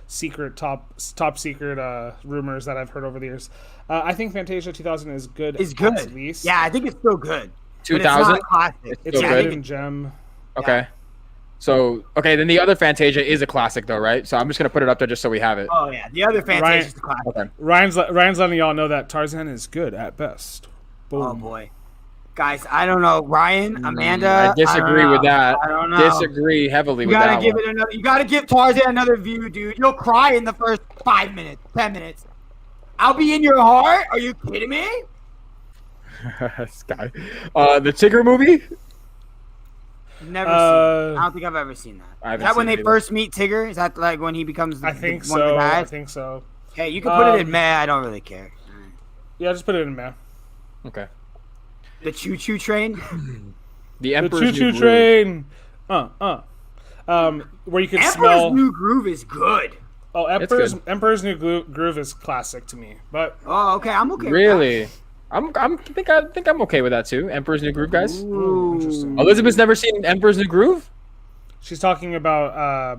secret top secret rumors that I've heard over the years. I think Fantasia 2000 is good. It's good. At least. Yeah, I think it's still good. 2000. It's a good. hidden gem. Okay. Yeah. So, then the other Fantasia is a classic, though, right? So I'm just gonna put it up there just so we have it. Oh yeah, the other Fantasia is a classic. Okay. Ryan's letting y'all know that Tarzan is good at best. Boom. Oh boy, guys, I don't know. Ryan, Amanda, I disagree with that. I don't know. Disagree heavily with that. You gotta give Tarzan another view, dude. You'll cry in the first 5 minutes, 10 minutes. I'll be in your heart. Are you kidding me? This guy. The Tigger movie. Never seen it. I don't think I've ever seen that. Is that when they first meet Tigger? Is that like when he becomes I think one of the so. guys? I think so. Okay, you can put it in Meh. I don't really care. Yeah, just put it in Meh. Okay. The Choo Choo Train? The Emperor's Choo Choo New Train. Where you can smell. Emperor's New Groove is good. Oh, Emperor's New Groove is classic to me. But okay, I'm okay. Really? I think I'm okay with that too. Emperor's New Groove, guys. Ooh. Interesting. Elizabeth's never seen Emperor's New Groove? She's talking about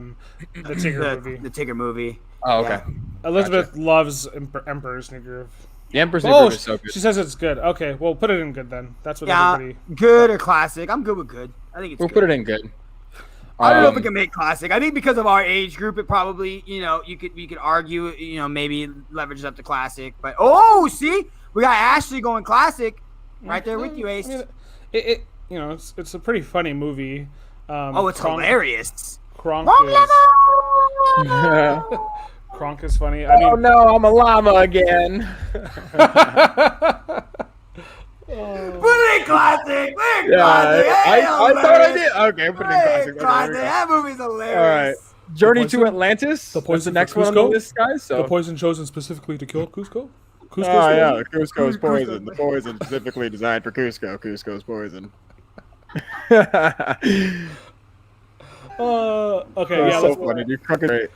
the Tigger movie. The Tigger movie. Oh, okay. Yeah. Elizabeth loves Emperor's New Groove. The Emperor's New Groove is so good. She says it's good. Okay, well, put it in good then. That's what everybody. Good or classic. I'm good with good. I think it's good. We'll put it in good. I don't know if we can make classic. I think because of our age group, it probably, we could argue, maybe leverages up to classic. But see, we got Ashley going classic, right there with you, Ace. It's a pretty funny movie. It's hilarious. Kronk Kronk is funny. No, I'm a llama again. Put it in classic. I thought I did. Okay, put it in classic. That movie's hilarious. All right. Journey to Atlantis. The poison next one on the list, guys. So. The poison chosen specifically to kill Cusco. Yeah, Cusco's poison. The poison specifically designed for Cusco. Cusco's poison. Okay. Yeah. So funny, dude. Great.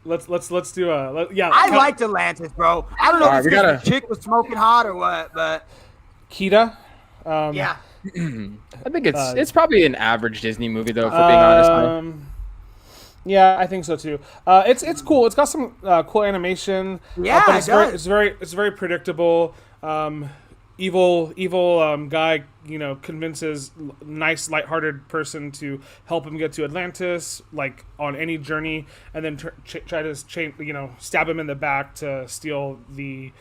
Let's do yeah. I liked Atlantis, bro. I don't know if the chick was smoking hot or what, but Kita. Yeah. I think it's probably an average Disney movie though, if we're being honest. Yeah, I think so too. It's cool. It's got some cool animation. Yeah, but it's it's very predictable. Evil guy, convinces nice, lighthearted person to help him get to Atlantis, like on any journey, and then try to stab him in the back to steal the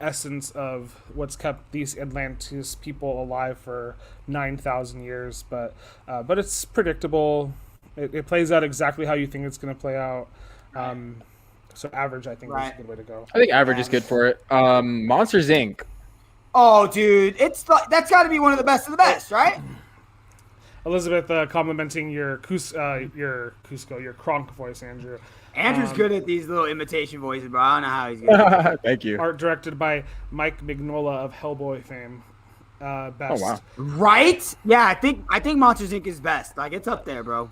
essence of what's kept these Atlantis people alive for 9,000 years. But it's predictable. It plays out exactly how you think it's going to play out. So average, I think, is a good way to go. I think average is good for it. Monsters Inc. Oh, dude, that's got to be one of the best of the best, right? Elizabeth complimenting your Kronk voice, Andrew. Andrew's good at these little imitation voices, bro. I don't know how he's good. Thank you. Art directed by Mike Mignola of Hellboy fame. Best. Oh wow! Right? Yeah, I think Monsters Inc. is best. Like, it's up there, bro.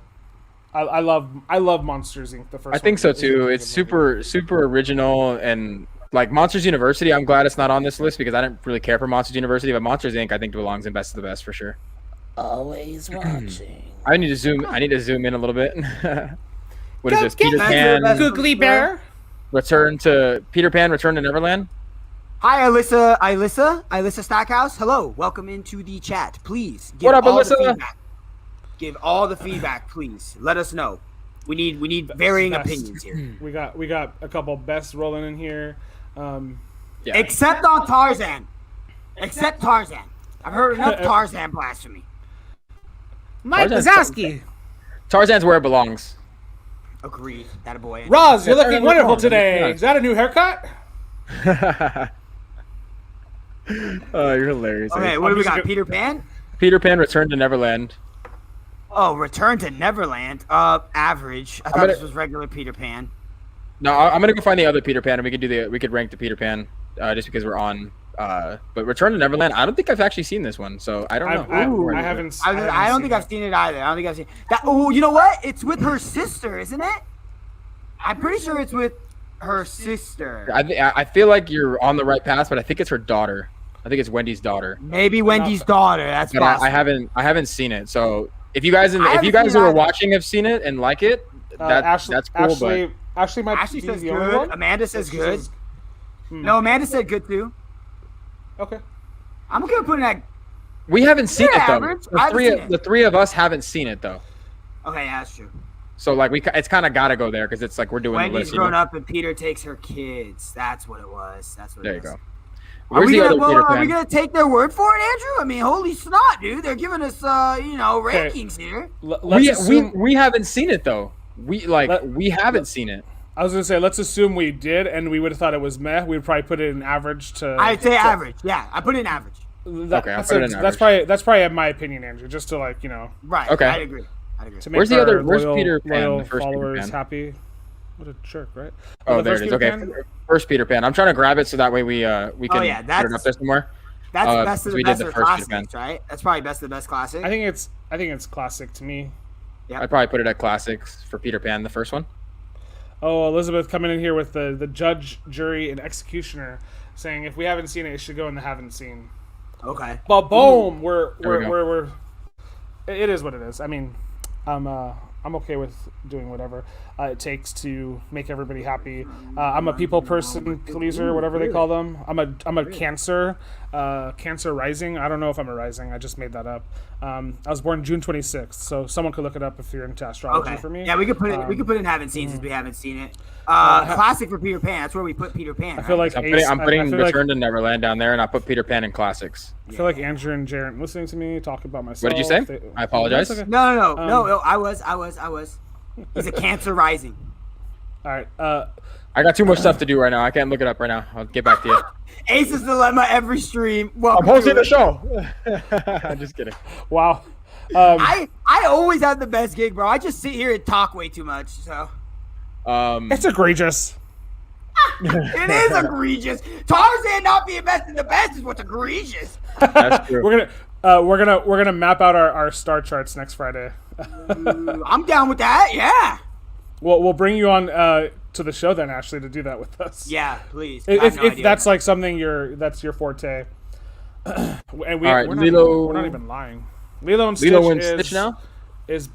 I love Monsters Inc. The first. I think so too. It's super original, and like Monsters University. I'm glad it's not on this list because I didn't really care for Monsters University, but Monsters Inc. I think belongs in best of the best for sure. Always watching. I need to zoom in a little bit. What is this? Peter Pan. Googly Bear. Return to Neverland. Hi, Alyssa Stackhouse. Hello, welcome into the chat. Please give what up, all Alyssa? the feedback. Give all the feedback, please. Let us know. We need varying opinions here. We got a couple best rolling in here. Yeah. Except on Tarzan. Except Tarzan. I've heard enough Tarzan blasphemy. Mike Wazowski. Tarzan's where it belongs. Agreed. That a boy. Roz, you're looking wonderful today. Is that a new haircut? Oh, you're hilarious. Okay, what do we got? Peter Pan? Peter Pan Return to Neverland. Oh, Return to Neverland. Average. I thought this was regular Peter Pan. No, I'm gonna go find the other Peter Pan, and we could rank the Peter Pan just because we're on. But Return to Neverland, I don't think I've actually seen this one, so I don't know. I haven't. I don't think I've seen it either. I don't think I've seen that. Oh, you know what? It's with her sister, isn't it? I'm pretty sure it's with her sister. I feel like you're on the right path, but I think it's her daughter. I think it's Wendy's daughter. Maybe Wendy's daughter. That's But possible. I haven't seen it. So if you guys who haven't are seen it watching have seen it and like it, that's cool. Ashley might Ashley be says the only good. one. Amanda says She good. says- No, Amanda said good too. Okay. I'm gonna put in that. We haven't seen it though. average. I haven't seen it. The three of us haven't seen it though. Okay, yeah, that's true. So like it's kind of got to go there because it's like we're doing the Wendy's list. grown up and Peter takes her kids. That's what it was. That's what. There it you was. go. Are Where's we, the gonna, other Peter are we Pan? gonna take their word for it, Andrew? I mean, holy snot, dude! They're giving us, rankings here. Let's assume, We haven't seen it though. We haven't seen it. I was gonna say, let's assume we did, and we would have thought it was meh. We'd probably put it in average to. I'd say average. Yeah, I put it in average. Okay, I'll put it in that's probably my opinion, Andrew. Just to like Right. Okay. I agree. to make Where's the our other- where's loyal, Peter Pan, loyal the first Peter followers Pan? happy. What a jerk, right? Oh, The there first it is. Peter Okay, Pan? first Peter Pan. I'm trying to grab it so that way we can put it up that's- there somewhere. That's best of we the did best the or first Peter Pan. classics, right? That's probably best of the best classic. I think it's classic to me. I'd probably put it at classics for Peter Pan, the first one. Oh, Elizabeth coming in here with the judge, jury, and executioner, saying if we haven't seen it, it should go in the haven't seen. Okay. But boom, There we go. we're it is what it is. I mean, I'm okay with doing whatever it takes to make everybody happy. I'm a people person, pleaser, whatever they call them. I'm a Cancer, Cancer rising. I don't know if I'm a rising. I just made that up. I was born June 26th, so someone could look it up if you're into astrology for me. Yeah, we could put it. We could put in haven't seen since we haven't seen it. Classic for Peter Pan. That's where we put Peter Pan. I feel like I'm Ace- putting I feel Return to Neverland down there, and I put Peter Pan in classics. I feel like Andrew and Jaren listening to me talk about myself. What did you say? I apologize. That's okay. No. I was. He's a Cancer rising. All right. I got too much stuff to do right now. I can't look it up right now. I'll get back to you. Ace's Dilemma every stream. I'm Welcome hosting to the it. show. I'm just kidding. Wow. I always have the best gig, bro. I just sit here and talk way too much. So It's egregious. it is egregious. Tarzan not being best in the best is what's egregious. That's true. We're gonna map out our star charts next Friday. I'm down with that. Yeah. We'll bring you on to the show then, Ashley, to do that with us. Yeah, please. I have If no idea. that's like something that's your forte. And All right, we're not even lying. Lilo and Stitch now? is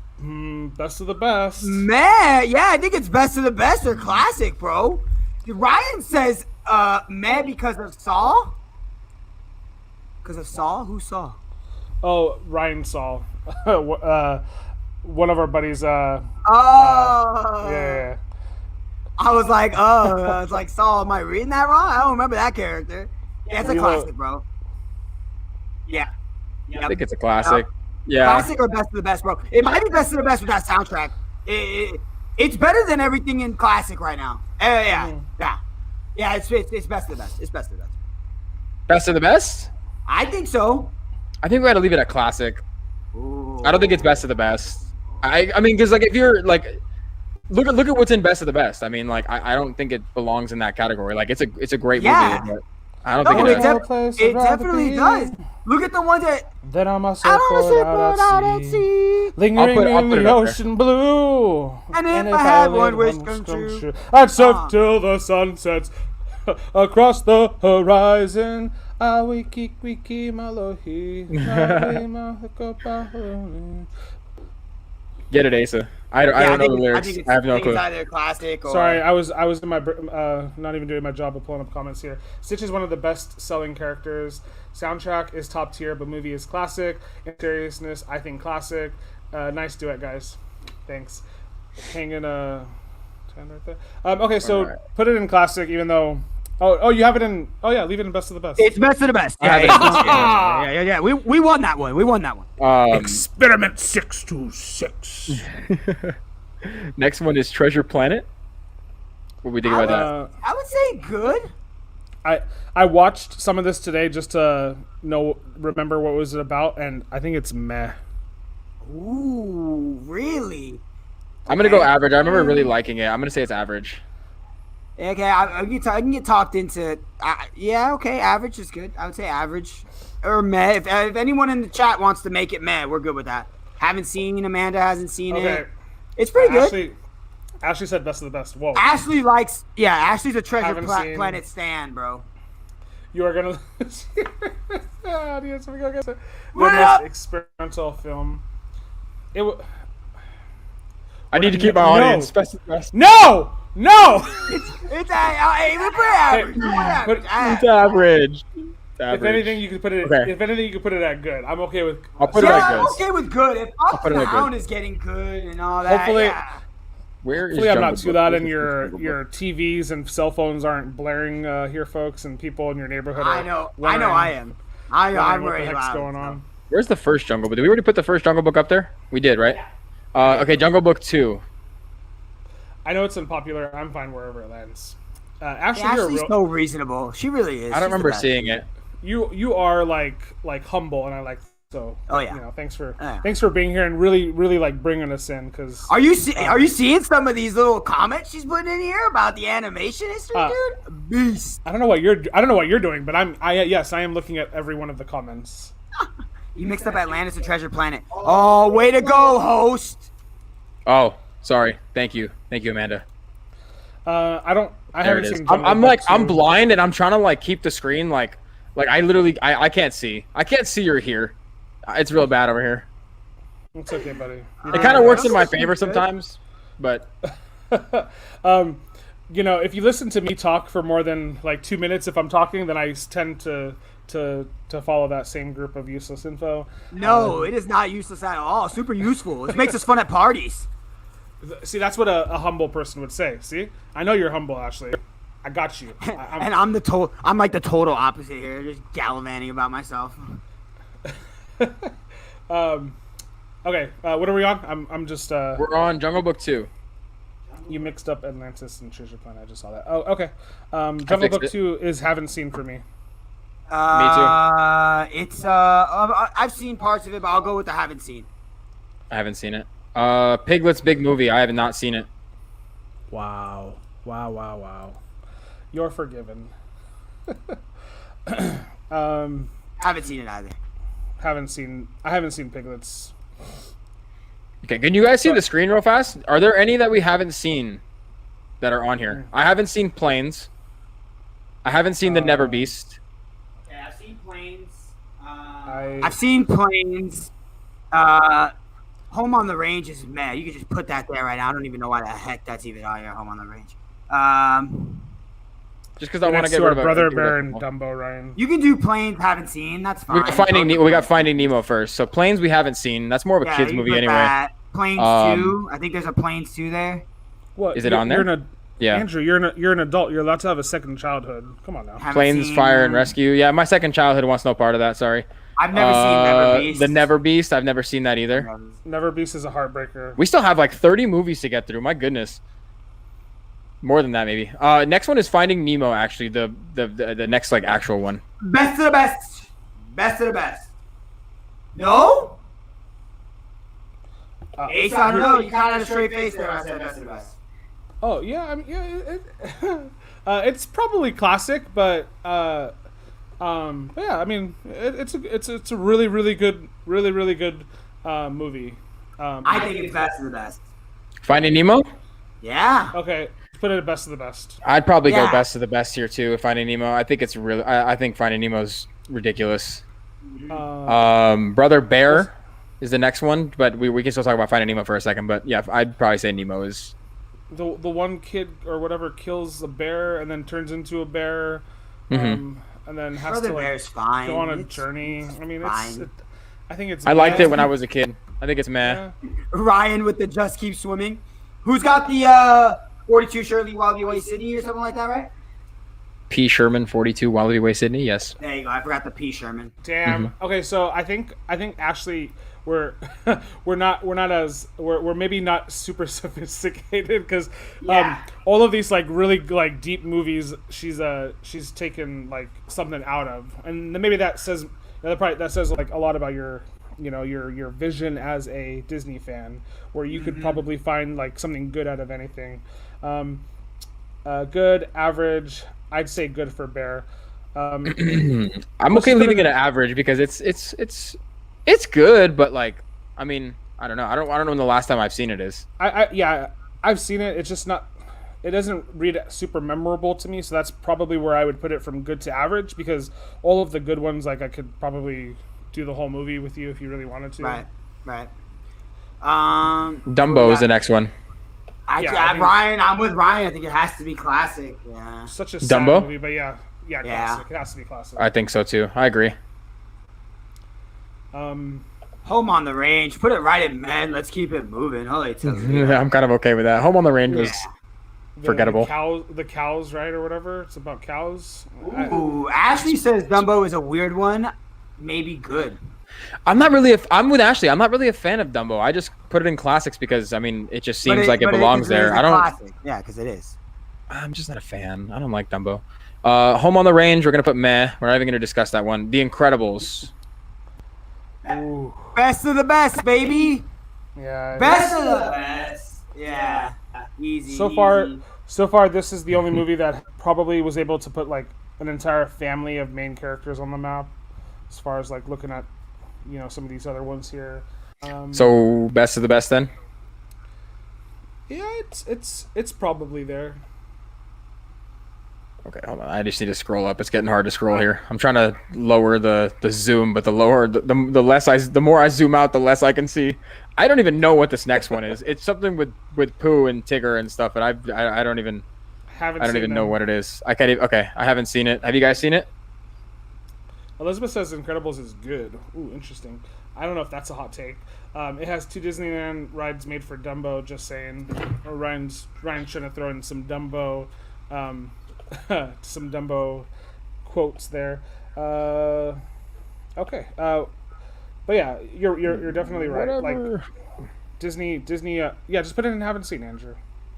best of the best. Man, yeah, I think it's best of the best or classic, bro. Ryan says meh because of Saul. Because of Saul? Who Saul? Oh, Ryan Saul. One of our buddies. Oh. Yeah. I was like, Saul, am I reading that wrong? I don't remember that character. Yeah, it's a Lilo- classic, bro. Yeah. I think it's a classic. Yeah. Classic or best of the best, bro? It might be best of the best with that soundtrack. It's better than everything in classic right now. Yeah. It's best of the best. It's best of the best. Best of the best? I think so. I think we got to leave it at classic. Ooh. I don't think it's best of the best. I mean, because like if you're like, look at what's in best of the best. I mean, like I don't think it belongs in that category. Like it's a great Yeah. movie, but I don't No, think it, it does. it definitely does. Look at the ones that Then I'm a I don't out at sea, lingering I'll in put it the up there. ocean blue. And if I had only one had wish one come true. I'd surf till the sun sets across the horizon. Wiki malohi. Get it, Asa. I don't know the lyrics. I have no clue. It's either classic or Sorry, I was in my not even doing my job of pulling up comments here. Stitch is one of the best selling characters. Soundtrack is top tier, but movie is classic. In seriousness, I think classic. Nice duet, guys. Thanks. Hanging a 10 right there. Okay, so Alright. put it in classic, even though. Oh, you have it in. Oh yeah, leave it in best of the best. It's best of the best. I have it in Yeah. We won that one. Experiment 626. Next one is Treasure Planet. What we think about that? I would say good. I watched some of this today just to remember what was it about, and I think it's meh. Ooh, really? I'm gonna go average. I remember really liking it. I'm gonna say it's average. Okay, I can get talked into. Yeah, okay, average is good. I would say average or meh. If anyone in the chat wants to make it meh, we're good with that. Haven't seen. Amanda hasn't seen it. It's pretty good. Ashley said best of the best. Whoa. Ashley likes. Yeah, Ashley's a Treasure Haven't seen- Planet stan, bro. You are gonna. Audience, we go get the What most up? experimental film. I need to keep my No. audience best of the best. No! It's hey, we put it average. Hey, We put it average. It's average. It's If average. anything, you could put it. Okay. If anything, you could put it at good. I'm okay with. I'll put it Yeah, at I'm good. okay with good. If Up put it and at good. Down is getting good and all that. Hopefully- yeah. Where is Hopefully, I'm not Jungle too Book? loud Where's and this your Jungle your Book? TVs and cell phones aren't blaring here, folks, and people in your neighborhood. I Are know. wondering- I am. I'm wondering what already the heck's loud. going on. Where's the first Jungle Book? Did we already put the first Jungle Book up there? We did, right? Okay, Jungle Book 2. I know it's unpopular. I'm fine wherever it lands. Ashley, Yeah, you're a Ashley's real. so reasonable. She really is. I don't She's the remember best. seeing it. You are like humble, and I like so. Oh, yeah. You know, thanks for Yeah. being here and really like bringing us in because. Are you seeing some of these little comments she's putting in here about the animation history, dude? Beast. I don't know what you're doing, but yes, I am looking at every one of the comments. You mixed up Atlantis and Treasure Planet. Oh, way to go, host. Oh, sorry. Thank you, Amanda. I There haven't it is. seen. I'm like I'm blind and I'm trying to like keep the screen like I literally I can't see. I can't see you're here. It's real bad over here. It's okay, buddy. It kind of works in my That's favor good. sometimes, but You know, if you listen to me talk for more than like 2 minutes, if I'm talking, then I tend to follow that same group of useless info. No, it is not useless at all. Super useful. It makes us fun at parties. See, that's what a humble person would say. See, I know you're humble, Ashley. I got you. And I'm like the total opposite here, just gallivanting about myself. Okay, what are we on? I'm just. we're on Jungle Book 2. You mixed up Atlantis and Treasure Planet. I just saw that. Oh, okay. Jungle fixed Book it. 2 is haven't seen for me. It's I've seen parts of it, but I'll go with the haven't seen. I haven't seen it. Piglet's Big Movie. I have not seen it. Wow. You're forgiven. Haven't seen it either. I haven't seen Piglets. Okay, can you guys see the screen real fast? Are there any that we haven't seen that are on here? I haven't seen Planes. I haven't seen the Never Beast. Yeah, I've seen planes. I I've seen planes. Home on the Range is mad. You can just put that there right now. I don't even know why the heck that's even on here. Home on the Range. Just because I want to next get to rid our of brother get rid Bear of and it. Dumbo, Ryan. You can do planes. Haven't seen. That's fine. We got Finding Nemo first. So Planes we haven't seen. That's more of a Yeah, kids you movie put anyway. that. Planes Um, 2. I think there's a Planes 2 there. What Is it on there? Yeah. Andrew, you're an adult. You're allowed to have a second childhood. Come on now. Haven't Planes, seen- Fire, and Rescue. Yeah, my second childhood wants no part of that. Sorry. I've never seen Never Beast. The Never Beast. I've never seen that either. Never Beast is a heartbreaker. We still have like 30 movies to get through. My goodness. More than that, maybe. Next one is Finding Nemo. Actually, the next like actual one. Best of the best. Best of the best. No? Ace, I don't know. You kind of had a straight face there. I said best of the best. Oh yeah, I mean it's probably classic, but yeah, I mean it's a really good movie. I think it's best of the best. Finding Nemo. Yeah. Okay, put it at best of the best. I'd probably go Yeah. best of the best here too. If Finding Nemo, I think it's really. I think Finding Nemo's ridiculous. Brother Bear is the next one, but we can still talk about Finding Nemo for a second. But yeah, I'd probably say Nemo is. The one kid or whatever kills a bear and then turns into a bear, and then has Brother to like Bear's fine. go on a It's journey. I mean, fine. I think it's. I liked meh. it when I was a kid. I think it's meh. Yeah. Ryan with the Just Keep Swimming. Who's got the 42 Shirley Wildly Way Sydney or something like that, right? P. Sherman, 42, Wallaby Way, Sydney. Yes. There you go. I forgot the P. Sherman. Damn. Okay, so I think Ashley, we're we're maybe not super sophisticated because Yeah. all of these like really like deep movies she's taken like something out of, and then maybe that says that says like a lot about your your vision as a Disney fan, where you could probably find like something good out of anything. Good, average. I'd say good for Bear. I'm okay leaving it at average because it's good, but like I mean I don't know when the last time I've seen it is. Yeah, I've seen it. It's just not. It doesn't read super memorable to me, so that's probably where I would put it from good to average. Because all of the good ones, like I could probably do the whole movie with you if you really wanted to. Right. Dumbo is the next one. Ryan, I'm with Ryan. I think it has to be classic. Yeah. Such a sad Dumbo? movie, but yeah, classic. It has to be classic. I think so too. I agree. Home on the Range. Put it right in men. Let's keep it moving. Holy I'm kind of okay with that. Home on the Range was forgettable. The cows, right, or whatever. It's about cows. Ooh, Ashley says Dumbo is a weird one. Maybe good. I'm with Ashley. I'm not really a fan of Dumbo. I just put it in classics because I mean it just seems like it belongs there. I don't. Classic. Yeah, because it is. I'm just not a fan. I don't like Dumbo. Home on the Range. We're gonna put meh. We're not even gonna discuss that one. The Incredibles. Ooh. Best of the best, baby. Yeah. Best of the best. Yeah. Easy. So far, this is the only movie that probably was able to put like an entire family of main characters on the map. As far as like looking at, some of these other ones here. So best of the best then. Yeah, it's probably there. Okay, hold on. I just need to scroll up. It's getting hard to scroll here. I'm trying to lower the zoom, but the more I zoom out, the less I can see. I don't even know what this next one is. It's something with Pooh and Tigger and stuff, and I don't even know what it is. I can't even. Okay, I haven't seen it. Have you guys seen it? Elizabeth says Incredibles is good. Ooh, interesting. I don't know if that's a hot take. It has 2 Disneyland rides made for Dumbo. Just saying. Or Ryan's trying to throw in some Dumbo. Some Dumbo quotes there. Okay. But yeah, you're definitely right. Whatever. Like Disney. Yeah, just put it in haven't seen, Andrew.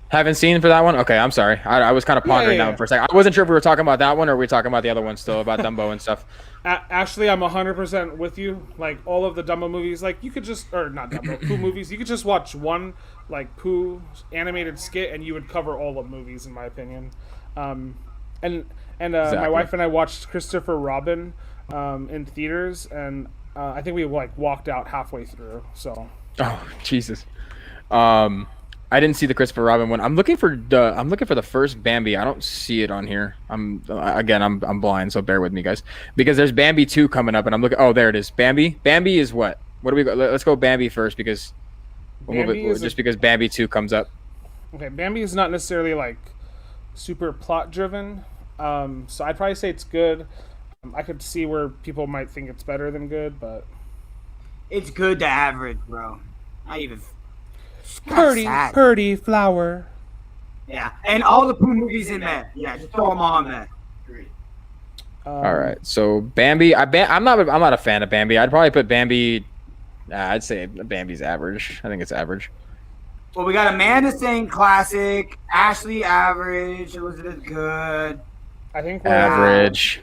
Haven't seen for that one? Okay, I'm sorry. I was kind of pondering that one for a second. I wasn't sure if we were talking about that one or we were talking about the other one still, about Dumbo and stuff. Ashley, I'm 100% with you. Like, all of the Dumbo movies, like, you could just... Or, not Dumbo, Pooh movies. You could just watch one, like, Pooh animated skit, and you would cover all the movies, in my opinion. Exactly. My wife and I watched Christopher Robin in theaters, and I think we, like, walked out halfway through, so... Oh, Jesus. I didn't see the Christopher Robin one. I'm looking for the first Bambi. I don't see it on here. I'm blind, so bear with me, guys. Because there's Bambi 2 coming up, and I'm looking. Oh, there it is. Bambi. Bambi is what? What do we go? Let's go Bambi first because because Bambi 2 comes up. Okay, Bambi is not necessarily like super plot driven. So I'd probably say it's good. I could see where people might think it's better than good, but it's good to average, bro. Not even. Purdy flower. Yeah, and all the Pooh movies in there. Yeah, just throw them all in there. All right, so Bambi. I'm not a fan of Bambi. I'd probably put Bambi. I'd say Bambi's average. I think it's average. Well, we got Amanda saying classic, Ashley average, Elizabeth good. I think we're average.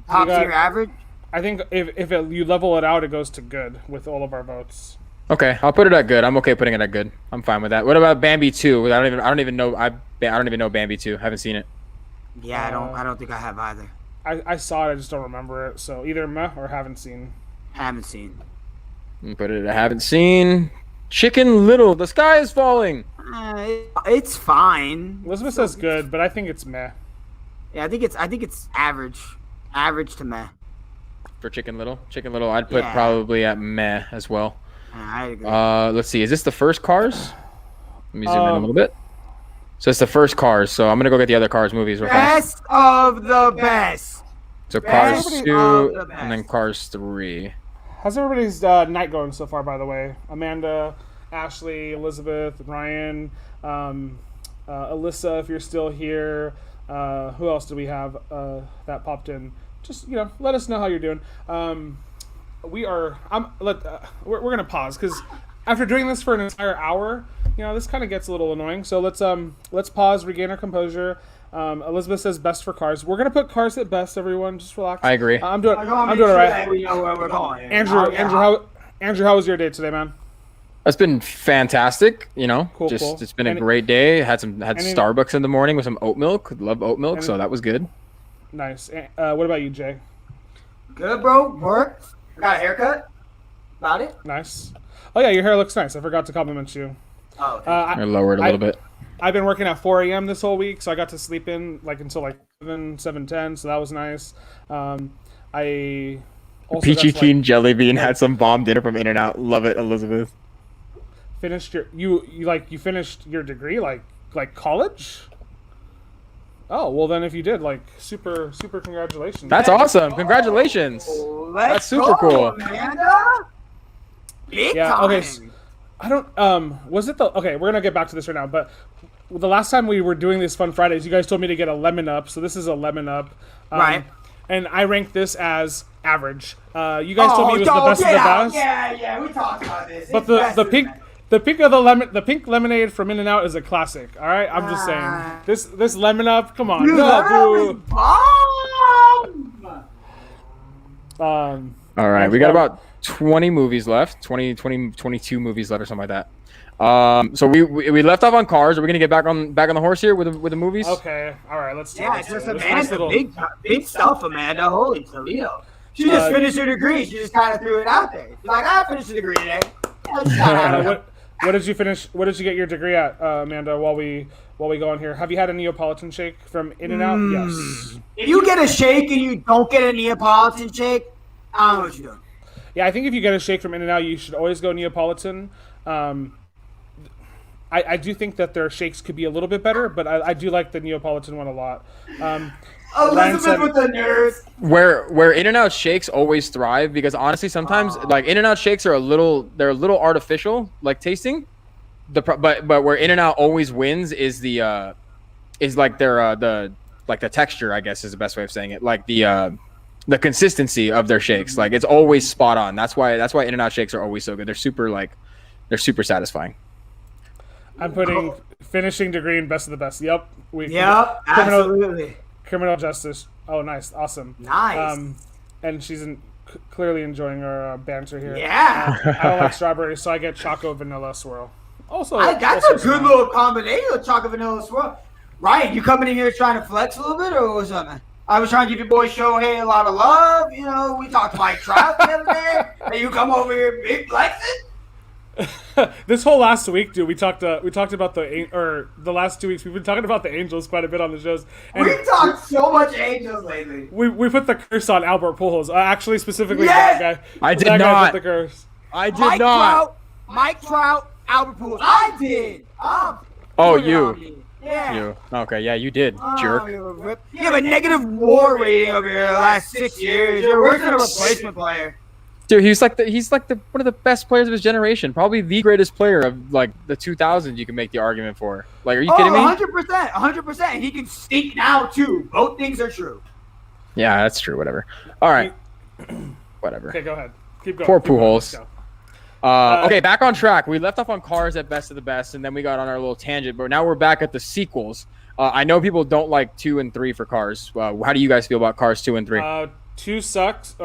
Top tier average. I think if you level it out, it goes to good with all of our votes. Okay, I'll put it at good. I'm okay putting it at good. I'm fine with that. What about Bambi 2? I don't even know Bambi 2. Haven't seen it. Yeah, I don't think I have either. I saw it, I just don't remember it. So either meh or haven't seen. Haven't seen. Put it at haven't seen. Chicken Little. The sky is falling. It's fine. Elizabeth says good, but I think it's meh. Yeah, I think it's average. Average to meh. For Chicken Little? Chicken Little, I'd put probably at meh as well. I agree. Let's see. Is this the first Cars? Let me zoom in a little bit. So it's the first Cars. So I'm gonna go get the other Cars movies real fast. Best of the best. So Cars 2 and then Cars 3. How's everybody's night going so far? By the way, Amanda, Ashley, Elizabeth, Ryan, Alyssa, if you're still here. Who else do we have that popped in? Just let us know how you're doing. We're gonna pause because after doing this for an entire hour, this kind of gets a little annoying. So let's pause, regain our composure. Elizabeth says best for Cars. We're gonna put Cars at best. Everyone, just relax. I agree. I'm doing all right. We know where we're going. Andrew, how was your day today, man? It's been fantastic. Cool. It's been a great day. Had Starbucks in the morning with some oat milk. Love oat milk, so that was good. Nice. What about you, Jay? Good, bro. Worked. Got a haircut. About it. Nice. Oh yeah, your hair looks nice. I forgot to compliment you. Oh, okay. I lowered a little bit. I've been working at 4 a.m. this whole week, so I got to sleep in like until like 7:10, so that was nice. I also Peachy got to, Keen Jelly Bean had some bomb dinner from In-N-Out. Love it, Elizabeth. finished your you finished your degree like college. Oh well, then if you did, like super congratulations. That's awesome. Congratulations. That's super cool. Amanda. Big Yeah. time. Okay. I don't. Was it the? Okay, we're gonna get back to this right now. But the last time we were doing these Fun Fridays, you guys told me to get a lemon up. So this is a lemon up. Right. And I ranked this as average. You guys told me it was the best of the best. Yeah, we talked about this. But It's best the of pink. best. The pink lemonade from In-N-Out is a classic. All right, I'm just saying. This lemon up, come on, Dude, no, that was bomb. All right, we got about 20 movies left. 22 movies left or something like that. So we left off on Cars. Are we gonna get back on the horse here with the movies? Okay, all right, let's do Yeah, it. it's just This Amanda, nice little- big stuff, Amanda. Holy Toledo. She just finished her degree. She just kind of threw it out there. She's like, I finished a degree today. What did you finish? What did you get your degree at, Amanda? While we go on here, have you had a Neapolitan shake from In-N-Out? Yes. If you get a shake and you don't get a Neapolitan shake, I don't know what you're doing. Yeah, I think if you get a shake from In-N-Out, you should always go Neapolitan. I do think that their shakes could be a little bit better, but I do like the Neapolitan one a lot. Elizabeth said- with the nerves. Where In-N-Out shakes always thrive, because honestly sometimes like In-N-Out shakes are a little artificial like tasting. But where In-N-Out always wins is the is like their the texture, I guess is the best way of saying it. Like the consistency of their shakes. Like it's always spot on. That's why In-N-Out shakes are always so good. They're super satisfying. I'm putting finishing degree in best of the best. Yep. Yep, absolutely. Criminal justice. Oh, nice, awesome. Nice. And she's clearly enjoying our banter here. Yeah. I don't like strawberries, so I get choco vanilla swirl. Also, That's also a good smart. little combination of chocolate vanilla swirl. Ryan, you coming in here trying to flex a little bit or what's up, man? I was trying to give your boy Shohei a lot of love. You know, we talked Mike Trout the other day, and you come over here big flexing. This whole last week, dude, we talked about the last 2 weeks. We've been talking about the Angels quite a bit on the shows. And We've talked so much Angels lately. we put the curse on Albert Pujols. Actually, specifically Yes! that guy. I did that guy not. put the curse. I did not. Mike Trout, Albert Pujols. I did. Oh, Put it you. on me. Yeah. You. Okay, yeah, you did, Oh, jerk. you have a negative WAR rating over here the last 6 years. You're worse than a replacement player. Dude, he's like one of the best players of his generation. Probably the greatest player of like the 2000s. You can make the argument for. Like, are you kidding me? 100%, 100%. He can stink now too. Both things are true. Yeah, that's true. Whatever. All right. Whatever. Okay, go ahead. Keep going. Poor Keep going. Pujols. Let's go. Okay, back on track. We left off on Cars at best of the best, and then we got on our little tangent. But now we're back at the sequels. I know people don't like 2 and 3 for Cars. How do you guys feel about Cars 2 and 3? 2 sucks.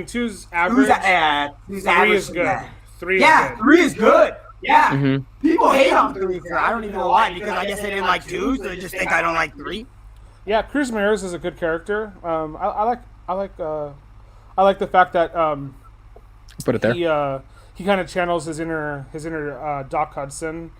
Two's average. Who's 3 is good. 3 is Yeah, good. 3 is good. Yeah. Mhm. People hate on 3. I don't even know why. Because I guess they didn't like 2, so they just think I don't like 3. Yeah, Cruz Mears is a good character. I like the fact that Put it there. he kind of channels his inner Doc Hudson.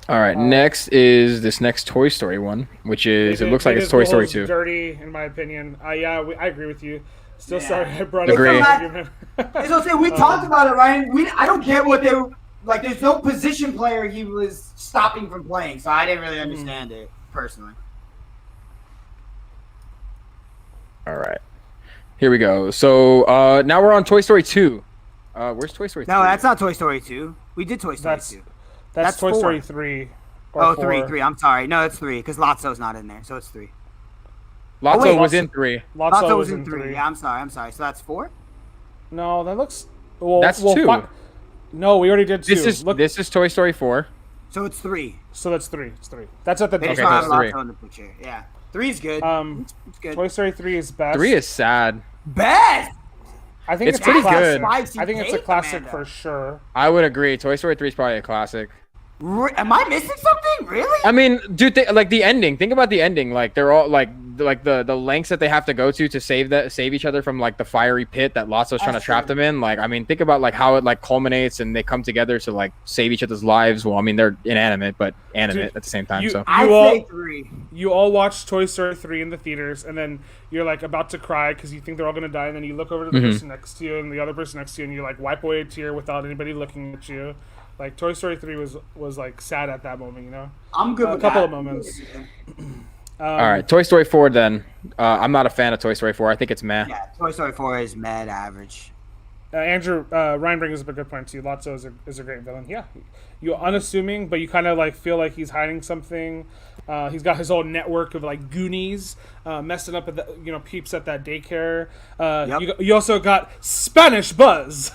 All right. Next is this next Toy Story one, which is it looks like it's Toy Story 2. Dirty, in my opinion. Yeah, I agree with you. Still Yeah. sorry I brought Agree. up the argument. As I say, we talked about it, Ryan. I don't get what they were like. There's no position player he was stopping from playing, so I didn't really understand it personally. All right. Here we go. So now we're on Toy Story 2. Where's Toy Story 3? No, that's not Toy Story 2. We did Toy Story 2. That's Toy 4. Story 3. Or Oh, 4. 3. I'm sorry. No, it's 3 because Lotso's not in there, so it's 3. Lotso wait. was in 3. Lotso was in 3. Yeah, I'm sorry. So that's 4. No, that looks. Well, That's 2. No, we already did 2. This is Toy Story 4. So it's 3. So that's 3. It's 3. That's at the They just Okay, don't have that's 3. Lotso in the picture. Yeah, 3 is good. It's good. Toy Story 3 is best. 3 is sad. Best. I think It's it's pretty a classic. good. Spicy I think it's a take, classic Amanda. for sure. I would agree. Toy Story 3 is probably a classic. Am I missing something? Really? I mean, dude, like the ending. Think about the ending. Like they're all like the lengths that they have to go to save each other from like the fiery pit that Lotso's trying to trap them in. Like, I mean, think about like how it like culminates and they come together to like save each other's lives. Well, I mean, they're inanimate but animate at the same time. I'd say 3. You all watched Toy Story 3 in the theaters, and then you're like about to cry because you think they're all gonna die, and then you look over to the person next to you and the other person next to you, and you like wipe away a tear without anybody looking at you. Like Toy Story 3 was like sad at that moment, you know. I'm good with a couple that. of moments. All right, Toy Story 4 then. I'm not a fan of Toy Story 4. I think it's meh. Yeah, Toy Story 4 is mad average. Andrew, Ryan brings up a good point too. Lotso is a great villain. Yeah, you're unassuming, but you kind of like feel like he's hiding something. He's got his whole network of like Goonies messing up at the, peeps at that daycare. You also got Spanish Buzz.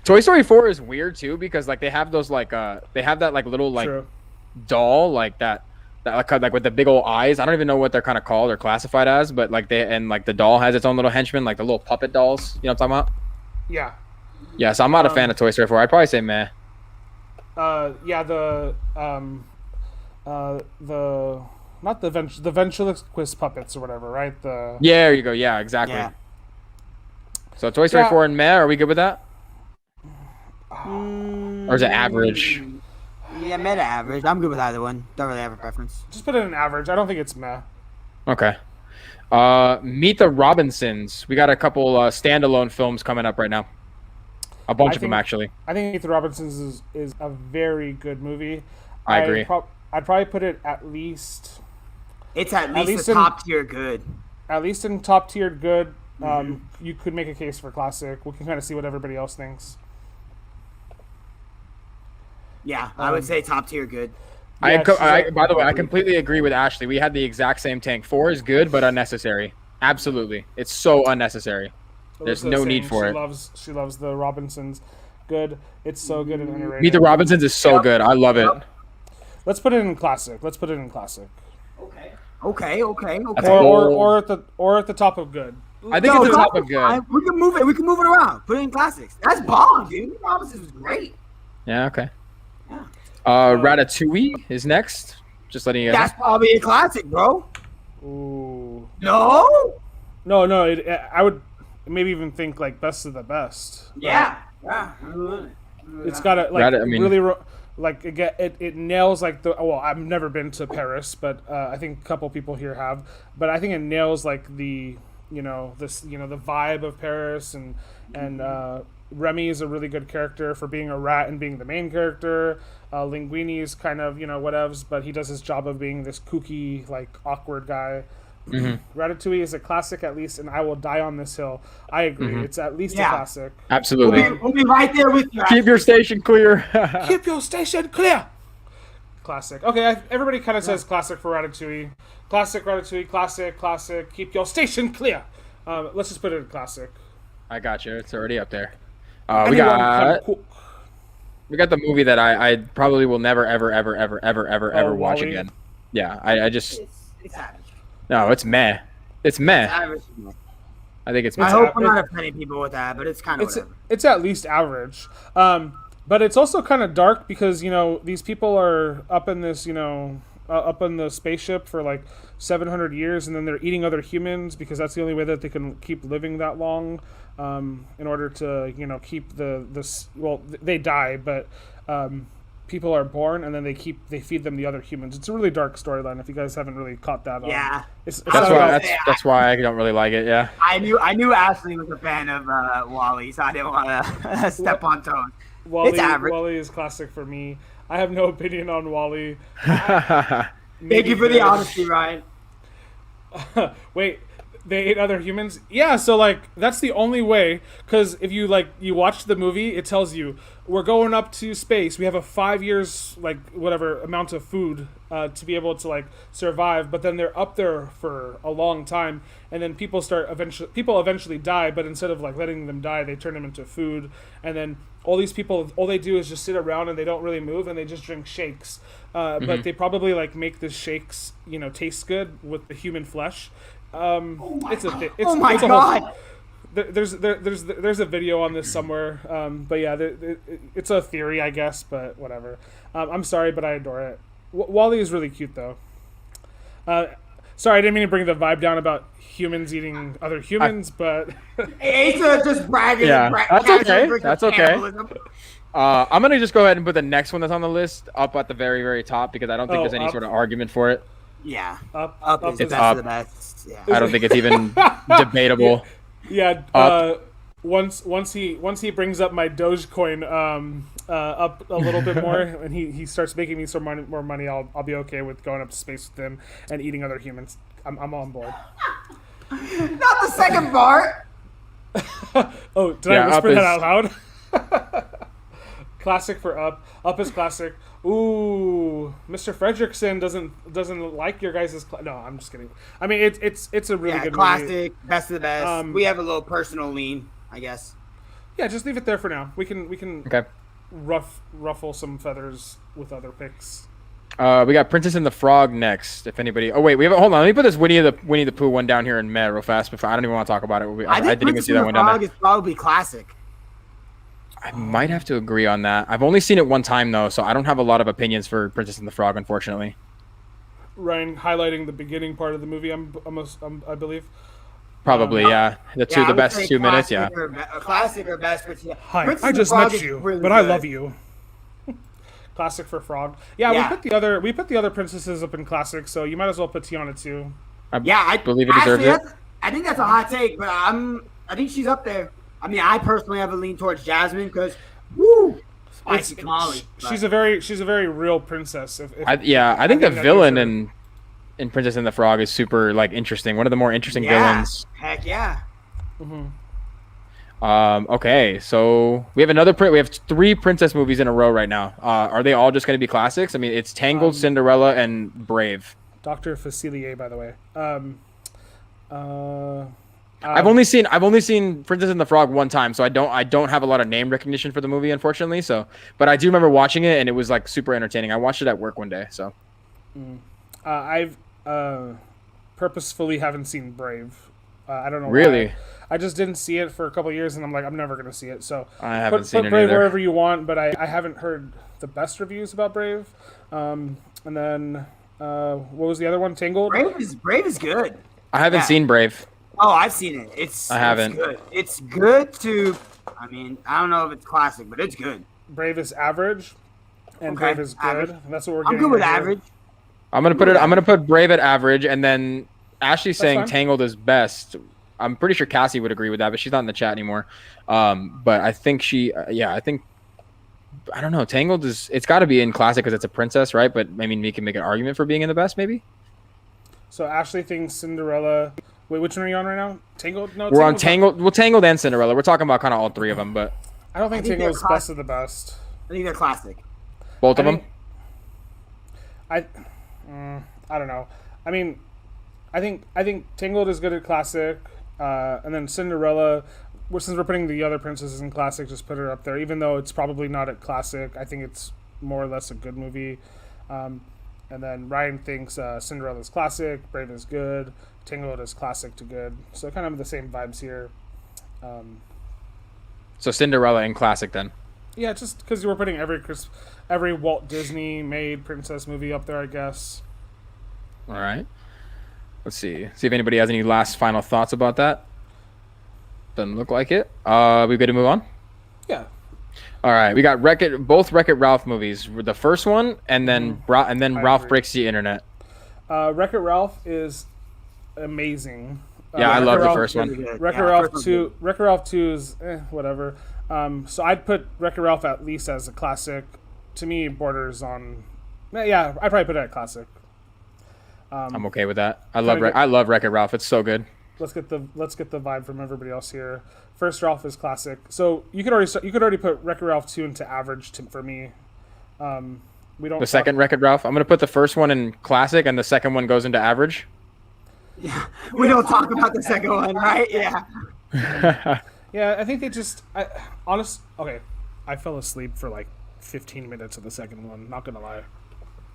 Toy Story 4 is weird too because like they have those like they have that like little like doll like that like with the big old eyes. I don't even know what they're kind of called or classified as, but like the doll has its own little henchman, like the little puppet dolls. You know what I'm talking about? Yeah. So I'm not a fan of Toy Story 4. I'd probably say meh. The not the ventriloquist puppets or whatever, right? There you go. Yeah, exactly. Yeah. So Toy Story 4 and meh. Are we good with that? Or is it average? Yeah, mid average. I'm good with either one. Don't really have a preference. Just put it in average. I don't think it's meh. Okay. Meet the Robinsons. We got a couple standalone films coming up right now. A bunch of them, actually. I think Meet the Robinsons is a very good movie. I agree. I'd probably put it at least... It's at least a top tier good. At least in top tier good. You could make a case for classic. We can kind of see what everybody else thinks. Yeah, I would say top tier good. By the way, I completely agree with Ashley. We had the exact same take. 4 is good, but unnecessary. Absolutely. It's so unnecessary. There's no need for it. She loves the Robinsons. Good. It's so good and underrated. Meet the Robinsons is so good. I love it. Let's put it in classic. Okay. Or at the top of good. I think it's the top of good. We can move it. We can move it around. Put it in classics. That's bomb, dude. Robinsons was great. Yeah. Okay. Ratatouille is next. Just letting you guys know. That's probably a classic, bro. Ooh. No. I would maybe even think like best of the best. Yeah. It's got a really like it nails like I've never been to Paris, but I think a couple people here have. But I think it nails like the the vibe of Paris and Remy is a really good character for being a rat and being the main character. Linguini is kind of whatevs, but he does his job of being this kooky like awkward guy. Ratatouille is a classic at least, and I will die on this hill. I agree. It's at least a classic. Absolutely. We'll be right there with you. Keep your station clear. Keep your station clear. Classic. Okay, everybody kind of says classic for Ratatouille. Classic Ratatouille. Classic. Keep your station clear. Let's just put it in classic. I got you. It's already up there. We got the movie that I probably will never ever watch Wall-E? again. Yeah, I just It's average. no, it's meh. It's meh. It's average. I think it's I meh. hope we're not offending people with that, but it's kind of whatever. It's at least average. But it's also kind of dark because these people are up in this up in the spaceship for like 700 years, and then they're eating other humans because that's the only way that they can keep living that long. In order to keep they die, but people are born and then they feed them the other humans. It's a really dark storyline if you guys haven't really caught that on. Yeah. That's why I don't really like it. Yeah. I knew Ashley was a fan of Wall-E, so I didn't want to step on toes. It's average. Wall-E is classic for me. I have no opinion on Wall-E. Thank you for the honesty, Ryan. Wait, they ate other humans? Yeah, so like that's the only way, because if you watch the movie, it tells you we're going up to space. We have a 5 years whatever amount of food to be able to survive, but then they're up there for a long time, and then people eventually die, but instead of letting them die, they turn them into food, and then all these people, all they do is just sit around and they don't really move and they just drink shakes. But they probably make the shakes taste good with the human flesh. It's a God. There's a video on this somewhere, but yeah, it's a theory, I guess, but whatever. I'm sorry, but I adore it. Wall-E is really cute though. Sorry, I didn't mean to bring the vibe down about humans eating other humans, but Asa just bragging. Yeah, that's okay. That's okay. Cannibalism. I'm gonna just go ahead and put the next one that's on the list up at the very, very top because I don't think Oh, there's any up. sort of argument for it. Yeah. up Up is the is- best of the best. Yeah. I don't think it's even debatable. yeah. Up. Once he brings up my Dogecoin up a little bit more, and he starts making me more money, I'll be okay with going up to space with him and eating other humans. I'm on board. Not the second part. Oh, did Yeah, I whisper Up that is- out loud? Classic for Up. Up is classic. Ooh, Mr. Fredrickson doesn't like your guys' no, I'm just kidding. I mean, it's a really good classic, movie. best of the best. We have a little personal lean, I guess. Yeah, just leave it there for now. We can Okay. ruffle some feathers with other picks. We got Princess and the Frog next. If anybody, hold on. Let me put this Winnie the Pooh one down here in Meh real fast. Before I don't even want to talk about it. I think didn't even see that one Frog down there. is probably classic. I might have to agree on that. I've only seen it one time though, so I don't have a lot of opinions for Princess and the Frog, unfortunately. Ryan highlighting the beginning part of the movie. I believe. Probably, yeah. The best 2 minutes, yeah. Classic or best, but yeah. Hi, Princess I and the just Frog met is you, really but I good. love you. Classic for Frog. Yeah, Yeah. we put the other princesses up in classic, so you might as well put Tiana too. Yeah, I believe it deserves it. I think that's a hot take, but I think she's up there. I mean, I personally have a lean towards Jasmine because, woo, spicy tamale. She's a very real princess. I think the that villain gives her- in Princess and the Frog is super interesting. One of the more interesting yeah, villains. heck yeah. Okay, so we have 3 princess movies in a row right now. Are they all just going to be classics? I mean, it's Tangled, Cinderella, and Brave. Dr. Facilier, by the way. I've only seen Princess and the Frog one time, so I don't have a lot of name recognition for the movie, unfortunately. So, but I do remember watching it, and it was like super entertaining. I watched it at work one day. So, I've purposefully haven't seen Brave. I don't know. Really? Why. I just didn't see it for a couple of years, and I'm like, I'm never gonna see it. So I haven't put seen it Brave either. wherever you want, but I haven't heard the best reviews about Brave. And then what was the other one? Tangled. Brave is good. I haven't seen Brave. Oh, I've seen it. I haven't. It's good. It's good to. I mean, I don't know if it's classic, but it's good. Brave is average, and Okay, Brave is good. average. That's what we're I'm getting. good with right here. average. I'm gonna put Brave at average, and then Ashley's saying fine. Tangled is best. I'm pretty sure Cassie would agree with that, but she's not in the chat anymore. But I think I don't know. Tangled it's got to be in classic because it's a princess, right? But I mean, we can make an argument for being in the best, maybe. So Ashley thinks Cinderella. Wait, which one are you on right now? Tangled? No, We're on Tangled's Tangled. Well, Tangled and Cinderella. We're talking about kind of all 3 of them, but I don't think I think Tangled is they're best of the best. I think they're classic. both of them. I don't know. I mean, I think Tangled is good at classic, and then Cinderella. Since we're putting the other princesses in classic, just put her up there. Even though it's probably not at classic, I think it's more or less a good movie. And then Ryan thinks Cinderella is classic, Brave is good, Tangled is classic to good. So kind of the same vibes here. So Cinderella and classic then. Yeah, just because you were putting every Walt Disney made princess movie up there, I guess. All right. Let's see. See if anybody has any last final thoughts about that. Doesn't look like it. We good to move on? Yeah. All right. We got both Wreck-It Ralph movies. The first one, and then Ralph agree. Breaks the Internet. Wreck-It Ralph is amazing. Yeah, I love the Ralph- first one. Wreck-It Ralph 2. Wreck-It Ralph 2 is whatever. So I'd put Wreck-It Ralph at least as a classic. To me, borders on. Yeah, I'd probably put it at classic. I'm okay with that. I Kinda love Wreck-It Ralph. It's so good. Let's get the vibe from everybody else here. First Ralph is classic. So you could already put Wreck-It Ralph 2 into average for me. We don't. The second Wreck-It Ralph. I'm gonna put the first one in classic, and the second one goes into average. Yeah, we don't talk about the second one, right? Yeah. Yeah, I think they just. Okay, I fell asleep for like 15 minutes of the second one. Not gonna lie.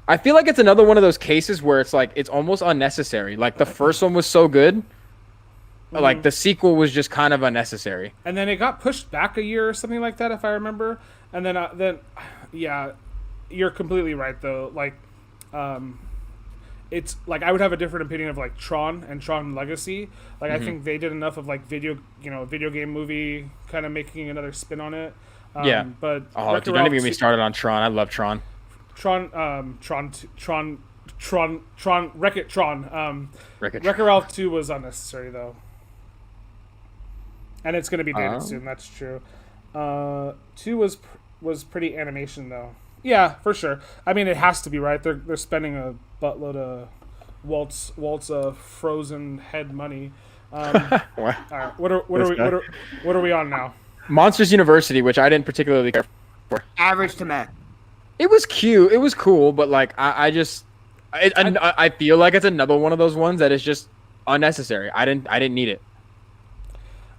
I feel like it's another one of those cases where it's like it's almost unnecessary. Like the first one was so good, like the sequel was just kind of unnecessary. And then it got pushed back a year or something like that, if I remember. And then, yeah, you're completely right though. Like, it's like I would have a different opinion of like Tron and Tron Legacy. Like I think they did enough of like video game movie kind of making another spin on it. Yeah. But Oh, dude, don't even get me started on Tron. I love Tron. Wreck-It Ralph 2 was unnecessary though. And it's going to be dated soon, that's true. 2 was pretty animation though. Yeah, for sure. I mean, it has to be, right? They're spending a buttload of Walt's frozen head money. All right, what are we on now? Monsters University, which I didn't particularly care for. Average to meh. It was cute. It was cool, but like I feel like it's another one of those ones that is just unnecessary. I didn't need it.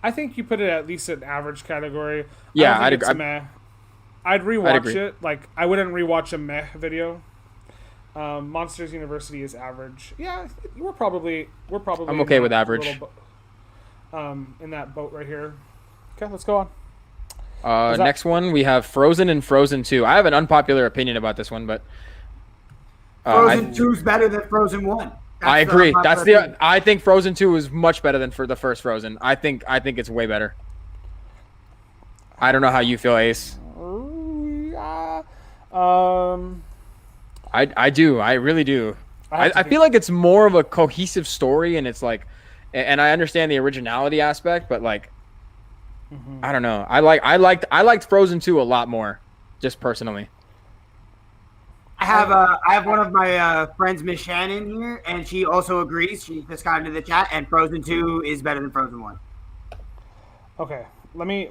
I think you put it at least in average category. Yeah, I'd agree. I'd rewatch it. Like I wouldn't rewatch a meh video. Monsters University is average. Yeah, we're probably. I'm okay with average. In that boat right here. Okay, let's go on. Next one we have Frozen and Frozen 2. I have an unpopular opinion about this one, but Frozen 2 is better than Frozen 1. I agree. I think Frozen 2 is much better than for the first Frozen. I think it's way better. I don't know how you feel, Ace. I do. I really do. I feel like it's more of a cohesive story, and it's like, and I understand the originality aspect, but like, I don't know. I liked Frozen 2 a lot more, just personally. I have one of my friends, Miss Shannon here, and she also agrees. She just got into the chat, and Frozen 2 is better than Frozen 1. Okay, let me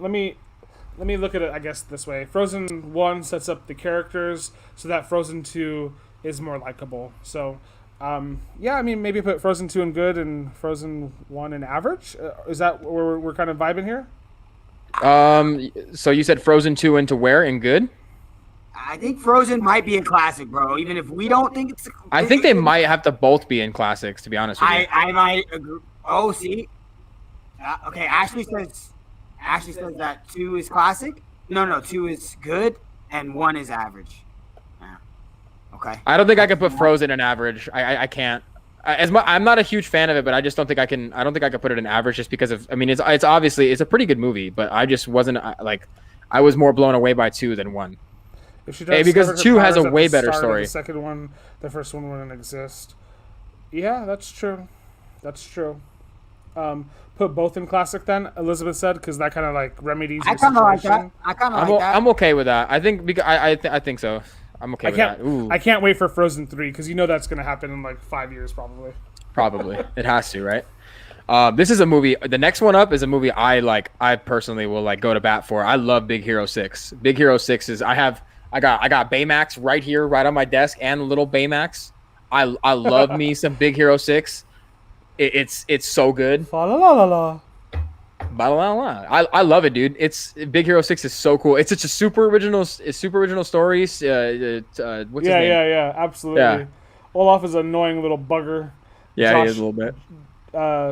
look at it, I guess, this way. Frozen 1 sets up the characters so that Frozen 2 is more likable. So, yeah, I mean, maybe put Frozen 2 in good and Frozen 1 in average. Is that where we're kind of vibing here? So you said Frozen 2 into where in good? I think Frozen might be in classic, bro. Even if we don't think it's... I think they might have to both be in classics, to be honest with you. I might agree. Oh, see? Okay, Ashley says that 2 is classic. No, 2 is good and 1 is average. Yeah. Okay. I don't think I can put Frozen in average. I can't. I'm not a huge fan of it, but I just don't think I can. I don't think I could put it in average just because of. I mean, it's obviously it's a pretty good movie, but I just wasn't like. I was more blown away by 2 than 1. If she does because 2 has a way better story. The second one, the first one wouldn't exist. Yeah, that's true. That's true. Put both in classic then, Elizabeth said, because that kind of like remedies your situation. Like that. I kind of like that. I'm okay with that. I think I think so. I'm okay with that. Ooh. I can't wait for Frozen 3 because you know that's going to happen in like 5 years probably. Probably. It has to, right? This is a movie. The next one up is a movie I personally will like go to bat for. I love Big Hero 6. Big Hero 6 is I got Baymax right here, right on my desk, and little Baymax. I love me some Big Hero 6. It's so good. Fa la la la la. I love it, dude. Big Hero 6 is so cool. It's such a super original stories. What's his name? Yeah, absolutely. Yeah. Olaf is an annoying little bugger. Yeah, he is a little bit.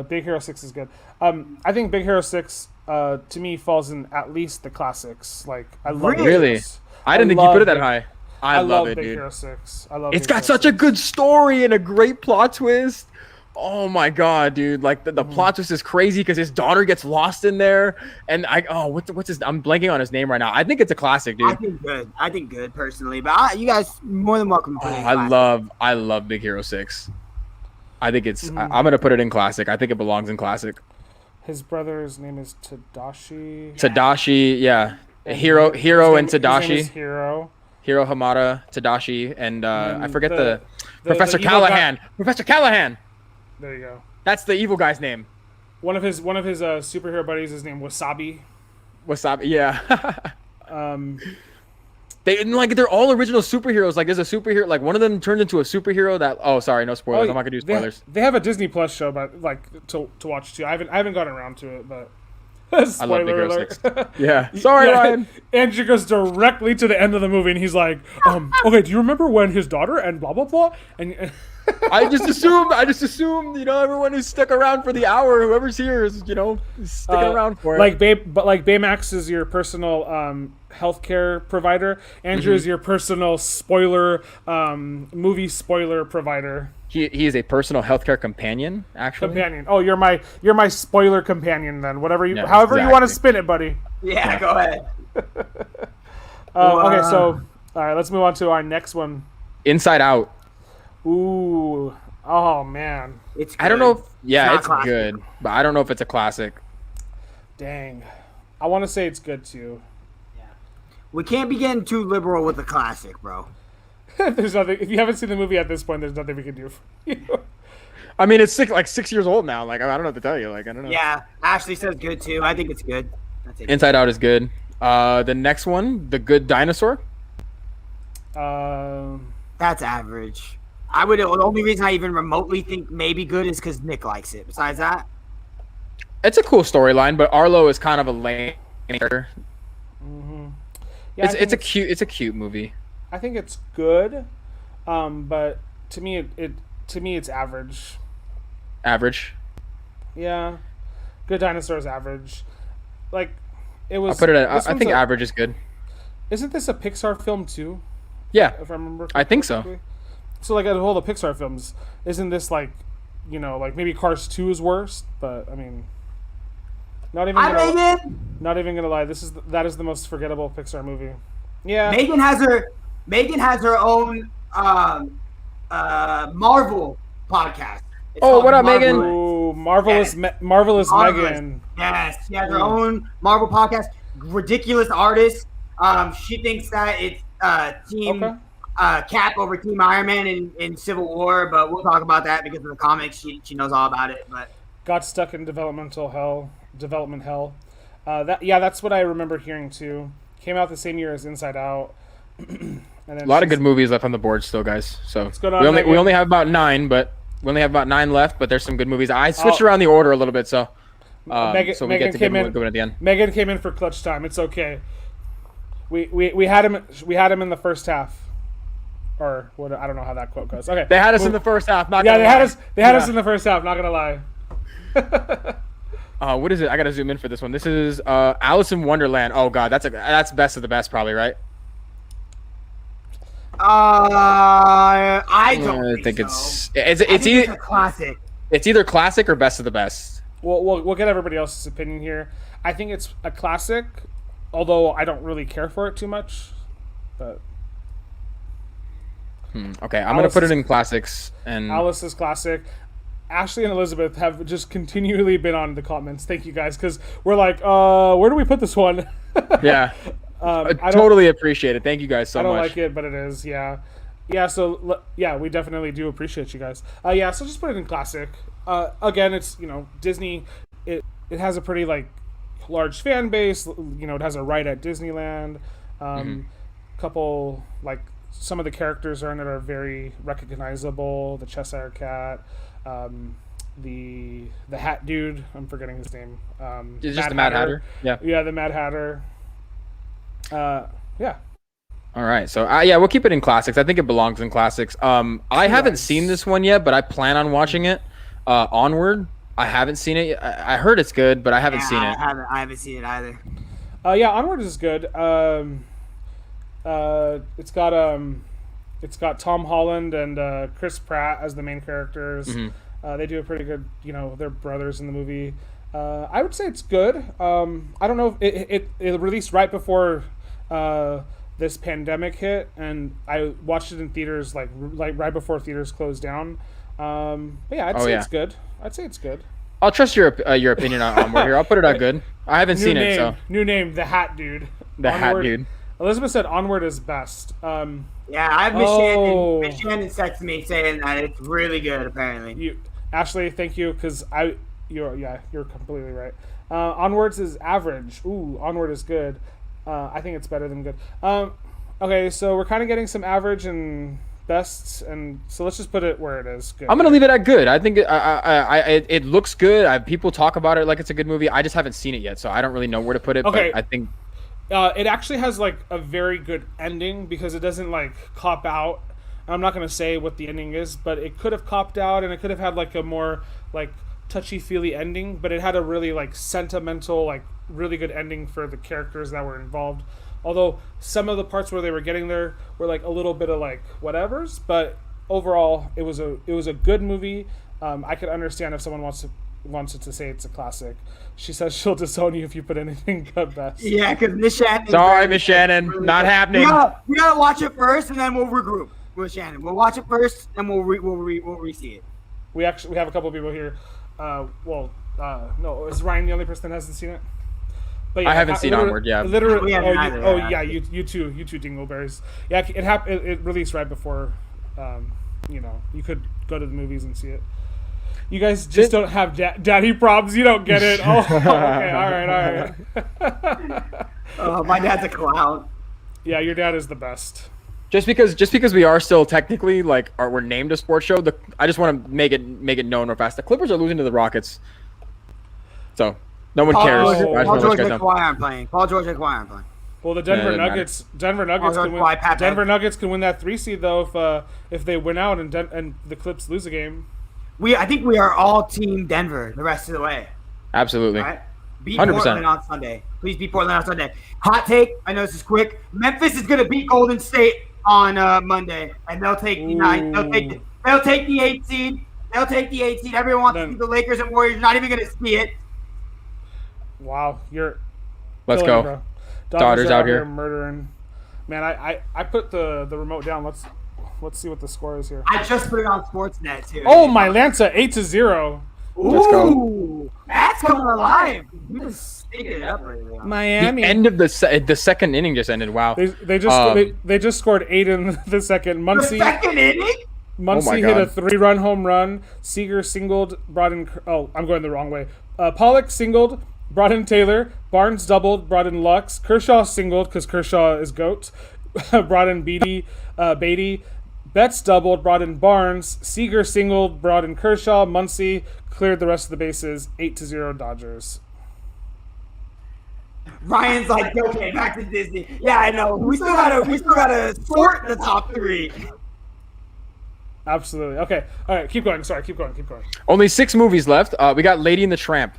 Big Hero 6 is good. I think Big Hero 6 to me falls in at least the classics. Like I love it. Really? I didn't think you put it that high. I love it, Big dude. Hero 6. I love it's got such a good story and a great plot twist. Oh my god, dude! Like the plot twist is crazy because his daughter gets lost in there, and what's his? I'm blanking on his name right now. I think it's a classic, dude. I think good personally, but you guys more than welcome to put it in classic. I love Big Hero 6. I think it's. I'm gonna put it in classic. I think it belongs in classic. His brother's name is Tadashi. Tadashi, yeah. Hero and Tadashi. His name is Hiro. Hiro Hamada, Tadashi, and I forget the Professor Callahan. Professor Callahan. There you go. That's the evil guy's name. One of his superhero buddies is named Wasabi. Wasabi, yeah. They're all original superheroes. Like there's a superhero, like one of them turns into a superhero that. Oh, sorry, no spoilers. I'm not gonna do spoilers. They have a Disney Plus show about like to watch too. I haven't gotten around to it, but. I love Big Hero 6. Yeah. Sorry, Ryan. Andrew goes directly to the end of the movie, and he's like, okay, do you remember when his daughter and blah blah blah? And I just assumed, everyone who's stuck around for the hour, whoever's here is, sticking around for it. Baymax is your personal healthcare provider. Andrew is your personal spoiler, movie spoiler provider. He is a personal healthcare companion, actually. Companion. Oh, you're my spoiler companion then. Whatever you, Yeah, however you want to exactly. spin it, buddy. Yeah, go ahead. Okay, so all right, let's move on to our next one. Inside Out. Ooh, oh man, It's I don't know. good. Yeah, not it's classic. good, but I don't know if it's a classic. dang. I want to say it's good too. We can't be getting too liberal with the classic, bro. There's nothing. If you haven't seen the movie at this point, there's nothing we can do for you. I mean, it's 6 years old now. Like, I don't know what to tell you. Like, I don't know. Yeah, Ashley says good too. I think it's good. That's it. Inside Out is good. The next one, The Good Dinosaur. That's average. I would. The only reason I even remotely think maybe good is because Nick likes it. Besides that, It's a cool storyline, but Arlo is kind of a lame. Yeah, It's a cute movie. I think it's good, but to me it's average. Average. Yeah, Good Dinosaur is average. Like, it was. I'll put it at. this I one's think a- average is good. Isn't this a Pixar film too? Yeah, If I remember. I think so. correctly? So like, out of all the Pixar films, isn't this like, like maybe Cars 2 is worse? But I mean, not even. hi Gonna, Megan. not even gonna lie. That is the most forgettable Pixar movie. Yeah. Megan has her own Marvel podcast. It's Oh, called what up, Megan? Ooh, marvelous, Yes. marvelous Marvelous. Megan. Yes, she has her own Marvel podcast. Ridiculous artist. She thinks that it's Team Okay. Cap over Team Iron Man in Civil War, but we'll talk about that because of the comics. She knows all about it. But Got stuck in development hell. That's what I remember hearing too. Came out the same year as Inside Out. And then A lot of good movies left on the board still, guys. So going on, we Megan? only have about 9, but we only have about 9 left. But there's some good movies. I switched around the order a little bit, so Megan, so we Megan get to came good in. one at the end. Megan came in for clutch time. It's okay. We had him. We had him in the first half, or what? I don't know how that quote goes. Okay. They had us in the first half. Not Yeah, gonna they had lie. us. They had us in the first half. Not gonna lie. What is it? I gotta zoom in for this one. This is Alice in Wonderland. Oh god, that's best of the best, probably, right? I don't think so. it's I think either a classic. it's either classic or best of the best. We'll get everybody else's opinion here. I think it's a classic, although I don't really care for it too much. But Okay, I'm gonna put it in classics and Alice is classic. Ashley and Elizabeth have just continually been on the comments. Thank you guys, because we're like, where do we put this one? yeah, I don't- totally appreciate it. Thank you guys so I don't much. like it, but it is, yeah. Yeah, so, we definitely do appreciate you guys. So just put it in classic. Again, it's, Disney, it has a pretty, large fan base. It has a ride at Disneyland. Couple, some of the characters are in it are very recognizable. The Cheshire Cat, the Hat Dude, I'm forgetting his name. It's just the Mad Hatter. Yeah. Yeah, the Mad Hatter. Yeah. All right, so we'll keep it in classics. I think it belongs in classics. I haven't seen this one yet, but I plan on watching it. Onward, I haven't seen it yet. I heard it's good, but I haven't seen it. I haven't seen it either. Onward is good. It's got Tom Holland and Chris Pratt as the main characters. They do a pretty good, they're brothers in the movie. I would say it's good. I don't know if it released right before this pandemic hit, and I watched it in theaters like right before theaters closed down. But yeah, I'd say it's good. I'd say it's good. I'll trust your opinion on Onward here. I'll put it out good. I haven't seen it, so New name, the Hat Dude. the Hat Dude. Elizabeth said Onward is best. Yeah, I have Miss Shannon texted me saying that it's really good. Apparently, Ashley, thank you, because you're completely right. Onwards is average. Ooh, Onward is good. I think it's better than good. Okay, so we're kind of getting some average and bests, and so let's just put it where it is. Good. I'm gonna leave it at good. I think it looks good. People talk about it like it's a good movie. I just haven't seen it yet, so I don't really know where to put it. Okay. But I think it actually has a very good ending because it doesn't cop out. I'm not gonna say what the ending is, but it could have copped out, and it could have had a more touchy-feely ending. But it had a really sentimental, really good ending for the characters that were involved. Although some of the parts where they were getting there were like a little bit of like whatevers, but overall it was a good movie. I could understand if someone wants it to say it's a classic. She says she'll disown you if you put anything but best. Yeah, because Miss Shannon. Sorry, Miss Shannon, not happening. We gotta watch it first, and then we'll regroup with Shannon. We'll watch it first, and we'll re-see it. We have a couple of people here. No, is Ryan the only person that hasn't seen it? But yeah, I haven't seen Onward. Yeah, literally. Yeah. You too, Dingleberries. Yeah, it released right before. You could go to the movies and see it. You guys just don't have daddy problems. You don't get it. Oh, okay, all right. My dad's a clown. Yeah, your dad is the best. Just because we are still technically we're named a sports show, I just want to make it known real fast. The Clippers are losing to the Rockets, so no one cares. Paul George and Kawhi aren't playing. Well, the Denver Nuggets can win that 3 seed though if they win out and the Clips lose a game. I think we are all team Denver the rest of the way. Absolutely. All right? Beat 100%. Portland on Sunday. Please beat Portland on Sunday. Hot take. I know this is quick. Memphis is gonna beat Golden State on Monday, and they'll take the 9. They'll take the 8 seed. Everyone wants to see the Lakers and Warriors. Not even gonna see it. Wow, Let's killing go. it, bro. Daughters out here murdering. Man, I put the remote down. Let's see what the score is here. I just put it on Sportsnet too. Oh, my Lanza 8-0. Let's go. Ooh, that's coming alive. We been sticking it up right now. Miami. The end of the second inning just ended. Wow. They just scored 8 in the second. The second inning? Muncy hit a 3-run home run. Seager singled, brought in. Oh, I'm going the wrong way. Pollock singled, brought in Taylor. Barnes doubled, brought in Lux. Kershaw singled because Kershaw is GOAT. Brought in Beatty. Betts doubled, brought in Barnes. Seager singled, brought in Kershaw. Muncy cleared the rest of the bases. 8-0 Dodgers. Ryan's like, okay, back to Disney. Yeah, I know. We still gotta sort the top 3. Absolutely. Okay. All right. Keep going. Sorry. Keep going. Only 6 movies left. We got Lady and the Tramp.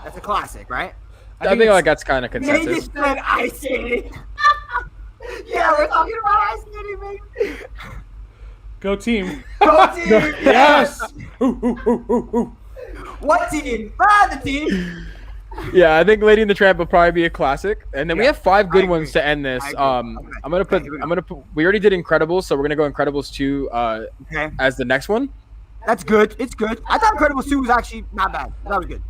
That's a classic, right? I think that's kind of They consensus. just said ice skating. Yeah, we're talking about ice skating, baby. Go team. Go team. Yes. What team? The team. Yeah, I think Lady and the Tramp will probably be a classic, and then we have 5 good ones to end this. Okay. I'm gonna put. We already did Incredibles, so we're gonna go Incredibles 2 as the next one. That's good. It's good. I thought Incredibles 2 was actually not bad. That was good.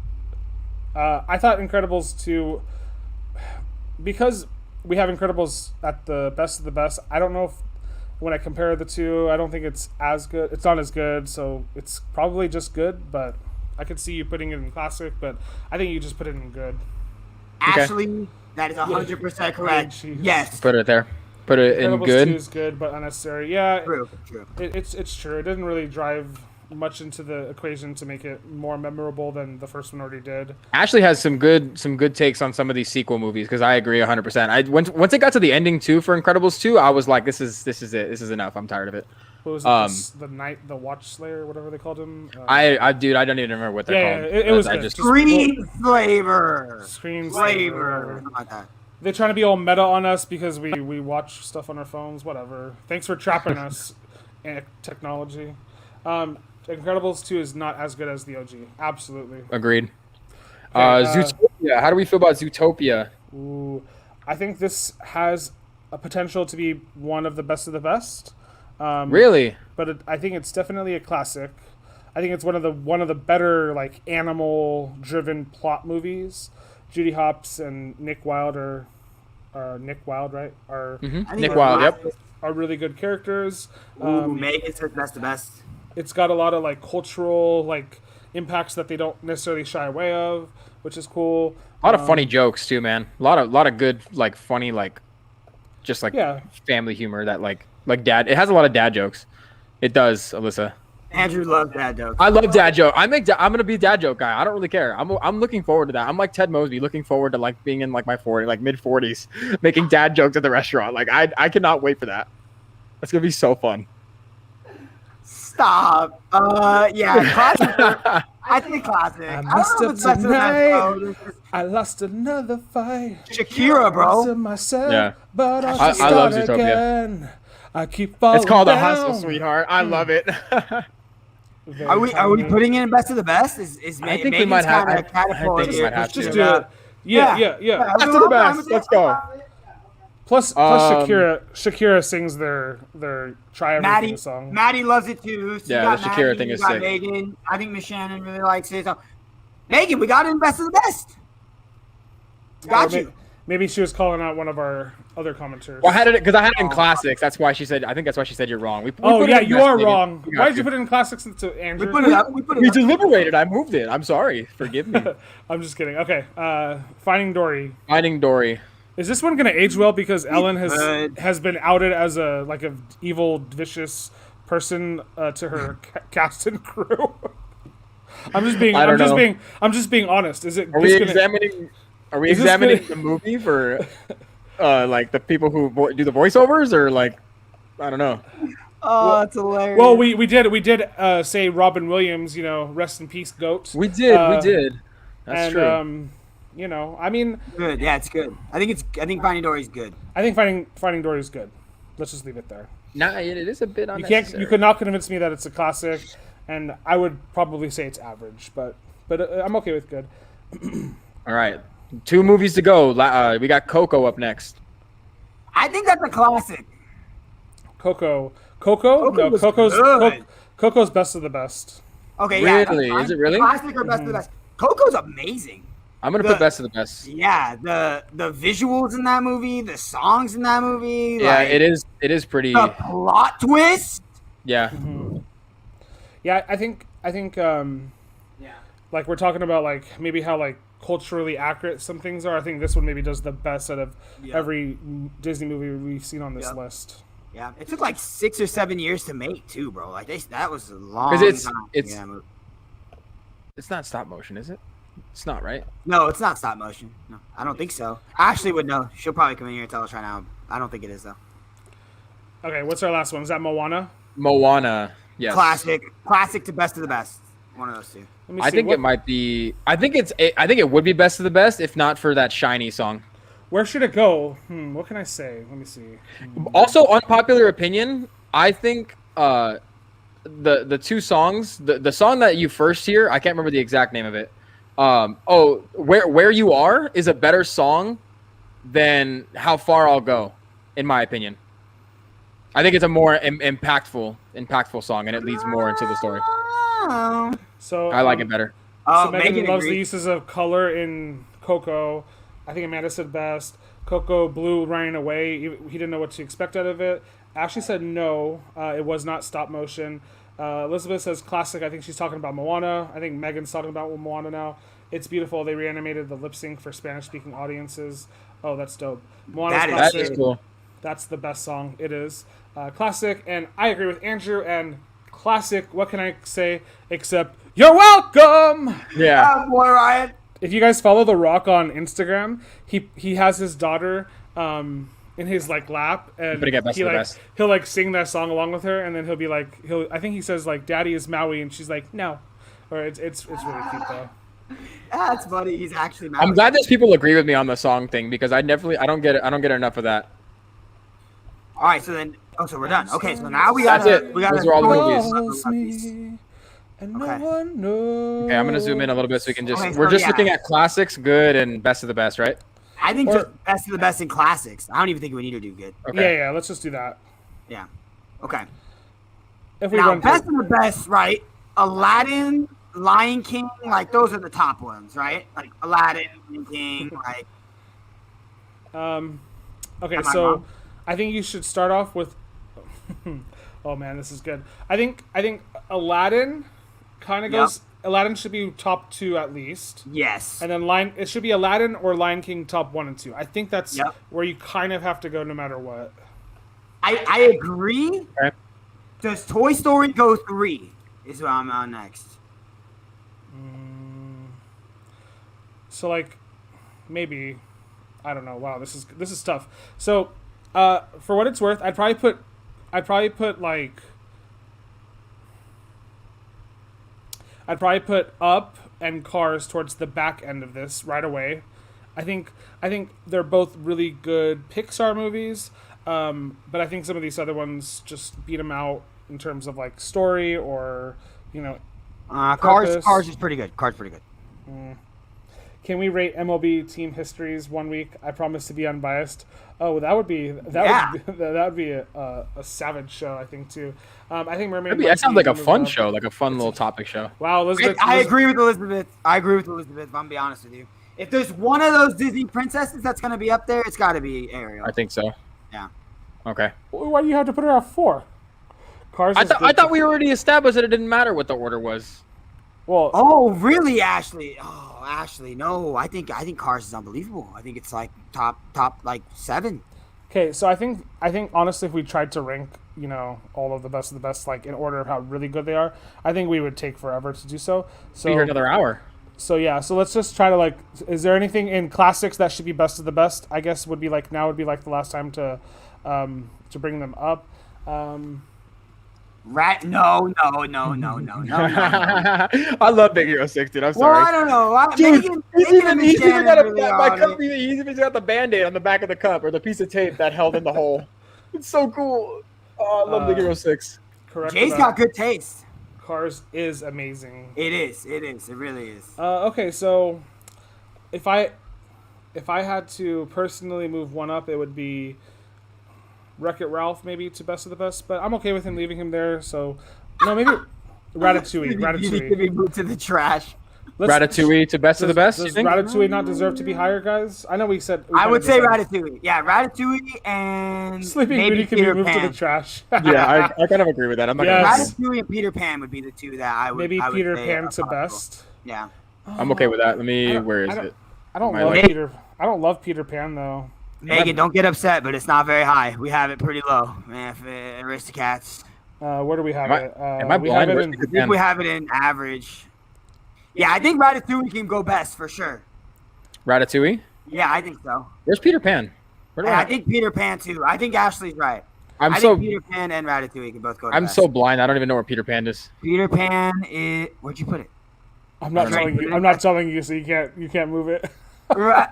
I thought Incredibles 2, because we have Incredibles at the best of the best. I don't know if when I compare the two, I don't think it's as good. It's not as good, so it's probably just good. But I could see you putting it in classic, but I think you just put it in good. Ashley, that is 100% correct. Jeez. Yes. Put it there. Put it in Incredibles good. 2 is good, but unnecessary. Yeah, True. it's true. It didn't really drive much into the equation to make it more memorable than the first one already did. Ashley has some good takes on some of these sequel movies because I agree 100%. Once it got to the ending too for Incredibles 2, I was like, this is it. This is enough. I'm tired of it. What was it? The Watch Slayer, whatever they called him. I don't even remember what they're called. It was I good. just Screen flavor. Screen Flavor. Something like that. They're trying to be all meta on us because we watch stuff on our phones. Whatever. Thanks for trapping us, technology. Incredibles 2 is not as good as the OG. Absolutely. agreed. Okay, Zootopia. How do we feel about Zootopia? Ooh, I think this has a potential to be one of the best. Really? But I think it's definitely a classic. I think it's one of the better like animal-driven plot movies. Judy Hopps and Nick Wilde Nick Wilde, right? Nick Wilde. Yep. Are really good characters. Megan says that's the best. It's got a lot of like cultural like impacts that they don't necessarily shy away of, which is cool. A lot of funny jokes too, man. A lot of good like funny family humor that like dad. It has a lot of dad jokes. It does, Alyssa. Andrew loves dad jokes. I love dad joke. I'm gonna be a dad joke guy. I don't really care. I'm looking forward to that. I'm like Ted Mosby, looking forward to like being in like my mid 40s, making dad jokes at the restaurant. Like I cannot wait for that. That's gonna be so fun. Stop. Yeah, classic. I I think classic. I I messed don't know up if it's best of the best, tonight. though. I lost another fight. Shakira, bro. To myself, Yeah. but I I should love start Zootopia. again. I keep falling It's called down. A Hustle, Sweetheart. I love it. Very Are we tiny. putting in best of the best? Is I think we might have- I think we might have Let's just to. do it. Yeah. Best of the best. Let's go. Plus Um, Shakira sings their Try Everything song. Maddie loves it too. So Yeah, you got the Shakira Maddie, thing you is got sick. Megan. I think Miss Shannon really likes it. So, Megan, we got in best of the best. Got Or you. Maybe she was calling out one of our other commenters. Well, I had it because I had it in classics. That's why she said. I think that's why she said you're wrong. We Oh put it yeah, in you best, are Megan. wrong. We got Why did you put it in classics to We Andrew? put it up. We put We it up. deliberated. I moved it. I'm sorry. Forgive me. I'm just kidding. Okay, Finding Dory. Finding Dory. Is this one gonna age well because Ellen Good. has been outed as a evil, vicious person to her cast and crew? I'm just being honest. Is it? Are we just gonna- examining? Are we Is this examining gonna- the movie for, like the people who do the voiceovers, or like, I don't know. Oh, that's hilarious. Well, we did say Robin Williams. Rest in peace, goat. We did. That's and true. I mean, good. Yeah, it's good. I think Finding Dory's good. I think Finding Dory is good. Let's just leave it there. Nah, it is a bit You unnecessary. you could not convince me that it's a classic, and I would probably say it's average, but I'm okay with good. All right, 2 movies to go. We got Coco up next. I think that's a classic. Coco? Coco No, was Coco's good. Coco's best of the best. Okay, yeah. Really? that's fine. Is it really? Classic or best of the best? Coco's amazing. I'm gonna put best of the best. Yeah, the visuals in that movie, the songs in that movie. Yeah, like, it is. It is pretty. The plot twist. Yeah. Yeah, I think like we're talking about like maybe how like culturally accurate some things are. I think this one maybe does the best out of every Disney movie we've seen on this list. Yeah, it took like 6 or 7 years to make too, bro. Like that was a long 'Cause time. it's- Yeah, It's not stop motion, is it? It's not, right? no, it's not stop motion. No, I don't think so. Ashley would know. She'll probably come in here and tell us right now. I don't think it is though. Okay, what's our last one? Is that Moana? Moana. Yes. Classic to best of the best. One of those two. Let me I see, think what- it might be. I think it would be best of the best if not for that Shiny song. Where should it go? What can I say? Let me see. Also, unpopular opinion. I think the 2 songs, the song that you first hear, I can't remember the exact name of it. Where You Are is a better song than How Far I'll Go, in my opinion. I think it's a more impactful song, and it leads more into the story. Oh, So I like it better. So Megan Megan loves the agrees. uses of color in Coco. I think Amanda said best. Coco blew Ryan away. He didn't know what to expect out of it. Ashley said no. It was not stop motion. Elizabeth says classic. I think she's talking about Moana. I think Megan's talking about Moana now. It's beautiful. They reanimated the lip sync for Spanish-speaking audiences. Oh, that's dope. Moana's That is classic. That is cool. That's the best song. It is classic, and I agree with Andrew. And classic. What can I say except you're welcome? Yeah. boy, Ryan. If you guys follow The Rock on Instagram, he has his daughter in his like lap, and Better get best he of the like best. he'll like sing that song along with her, and then he'll be like I think he says like Daddy is Maui, and she's like no, or it's really cute though. That's funny. He's actually mad. I'm glad there's people agree with me on the song thing because I don't get enough of that. All right, so then. Oh, so we're done. Okay, so now we got That's it. we got Those are all the movies. Calls me, and no Okay. one knows. Okay, I'm gonna zoom in a little bit so we can just. Okay, We're so just yeah. looking at classics, good, and best of the best, right? I think Or- just best of the best in classics. I don't even think we need to do good. Okay. Yeah, let's just do that. Yeah. Okay. If we Now, run best through. of the best, right? Aladdin, Lion King, like those are the top ones, right? Like Aladdin, Lion King, like Okay, Am I so wrong? I think you should start off with. Oh man, this is good. I think Aladdin kind of Yep. goes. Aladdin should be top 2 at least, yes. and then it should be Aladdin or Lion King top 1 and 2. I think that's Yep. where you kind of have to go no matter what. I agree. Okay. Does Toy Story go 3? Is what I'm on next. So like, maybe, I don't know. Wow, this is tough. So, for what it's worth, I'd probably put like. I'd probably put Up and Cars towards the back end of this right away. I think they're both really good Pixar movies, but I think some of these other ones just beat them out in terms of like story or Cars is pretty good. Cars pretty good. Can we rate MLB team histories 1 week? I promise to be unbiased. Oh, that would be a savage show, I think too. I think Mermaid. That sounds like a fun show, like a fun little topic show. Wow, Elizabeth. I agree with Elizabeth. If I'm be honest with you, if there's one of those Disney princesses that's gonna be up there, it's got to be Ariel. I think so. Yeah. Okay. Why do you have to put her at 4? Cars. I thought we already established that it didn't matter what the order was. Well. Oh, really, Ashley? Oh, Ashley, no. I think Cars is unbelievable. I think it's like top like 7. Okay, so I think honestly, if we tried to rank, all of the best, like in order of how really good they are, I think we would take forever to do so. So be here another hour. So yeah, so let's just try to is there anything in classics that should be best of the best? I guess would be like the last time to bring them up. Right? No. I love Big Hero 6, dude. I'm sorry. Well, I don't know. Dude, he's even got the Band-Aid on the back of the cup or the piece of tape that held in the hole. It's so cool. Oh, I love Big Hero 6. Correct. Jay's got good taste. Cars is amazing. It is. It really is. Okay, so if I had to personally move one up, it would be Wreck-It Ralph maybe to best of the best, but I'm okay with him leaving him there. So no, maybe Ratatouille. Could be moved to the trash. Ratatouille to best of the best. Does Ratatouille not deserve to be higher, guys? I know we said. I would say Ratatouille. Yeah, Ratatouille and Sleeping maybe Beauty can Peter be moved Pan. to the trash. Yeah, I kind of agree with that. I'm not Yes. Ratatouille and Peter Pan would be the two that I would. Maybe I would Peter say Pan are to possible. best. Yeah. I'm okay with that. Where is it? I don't My love life. Peter. I don't love Peter Pan though. Megan, don't get upset, but it's not very high. We have it pretty low, man. For Aristocats. Where do we have it? Am I we blind? have it Where's in, Peter I think Pan? we have it in average. Yeah, I think Ratatouille can go best for sure. Ratatouille? Yeah, I think so. Where's Peter Pan? Where do And I think Peter Pan too. I think Ashley's right. I think Peter Pan and Ratatouille can both go to I'm best. so blind. I don't even know where Peter Pan is. Peter Pan is. Where'd you put it? I'm not telling you. I'm not telling you, so you can't move it. Right.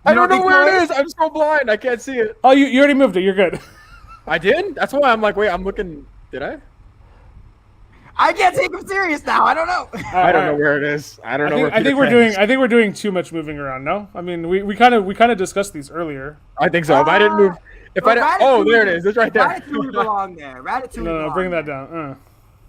I don't know where it is. I'm so blind. I can't see it. Oh, you already moved it. You're good. I did? That's why I'm like, wait, I'm looking. Did I? I can't take him serious now. I don't know. I don't know where it is. I don't know where I think Peter Pan is. I think we're doing too much moving around. No, I mean we kind of discussed these earlier. I think so. If I didn't move, oh, there it is. It's right there. Ratatouille belong there. Ratatouille. No, bring that down.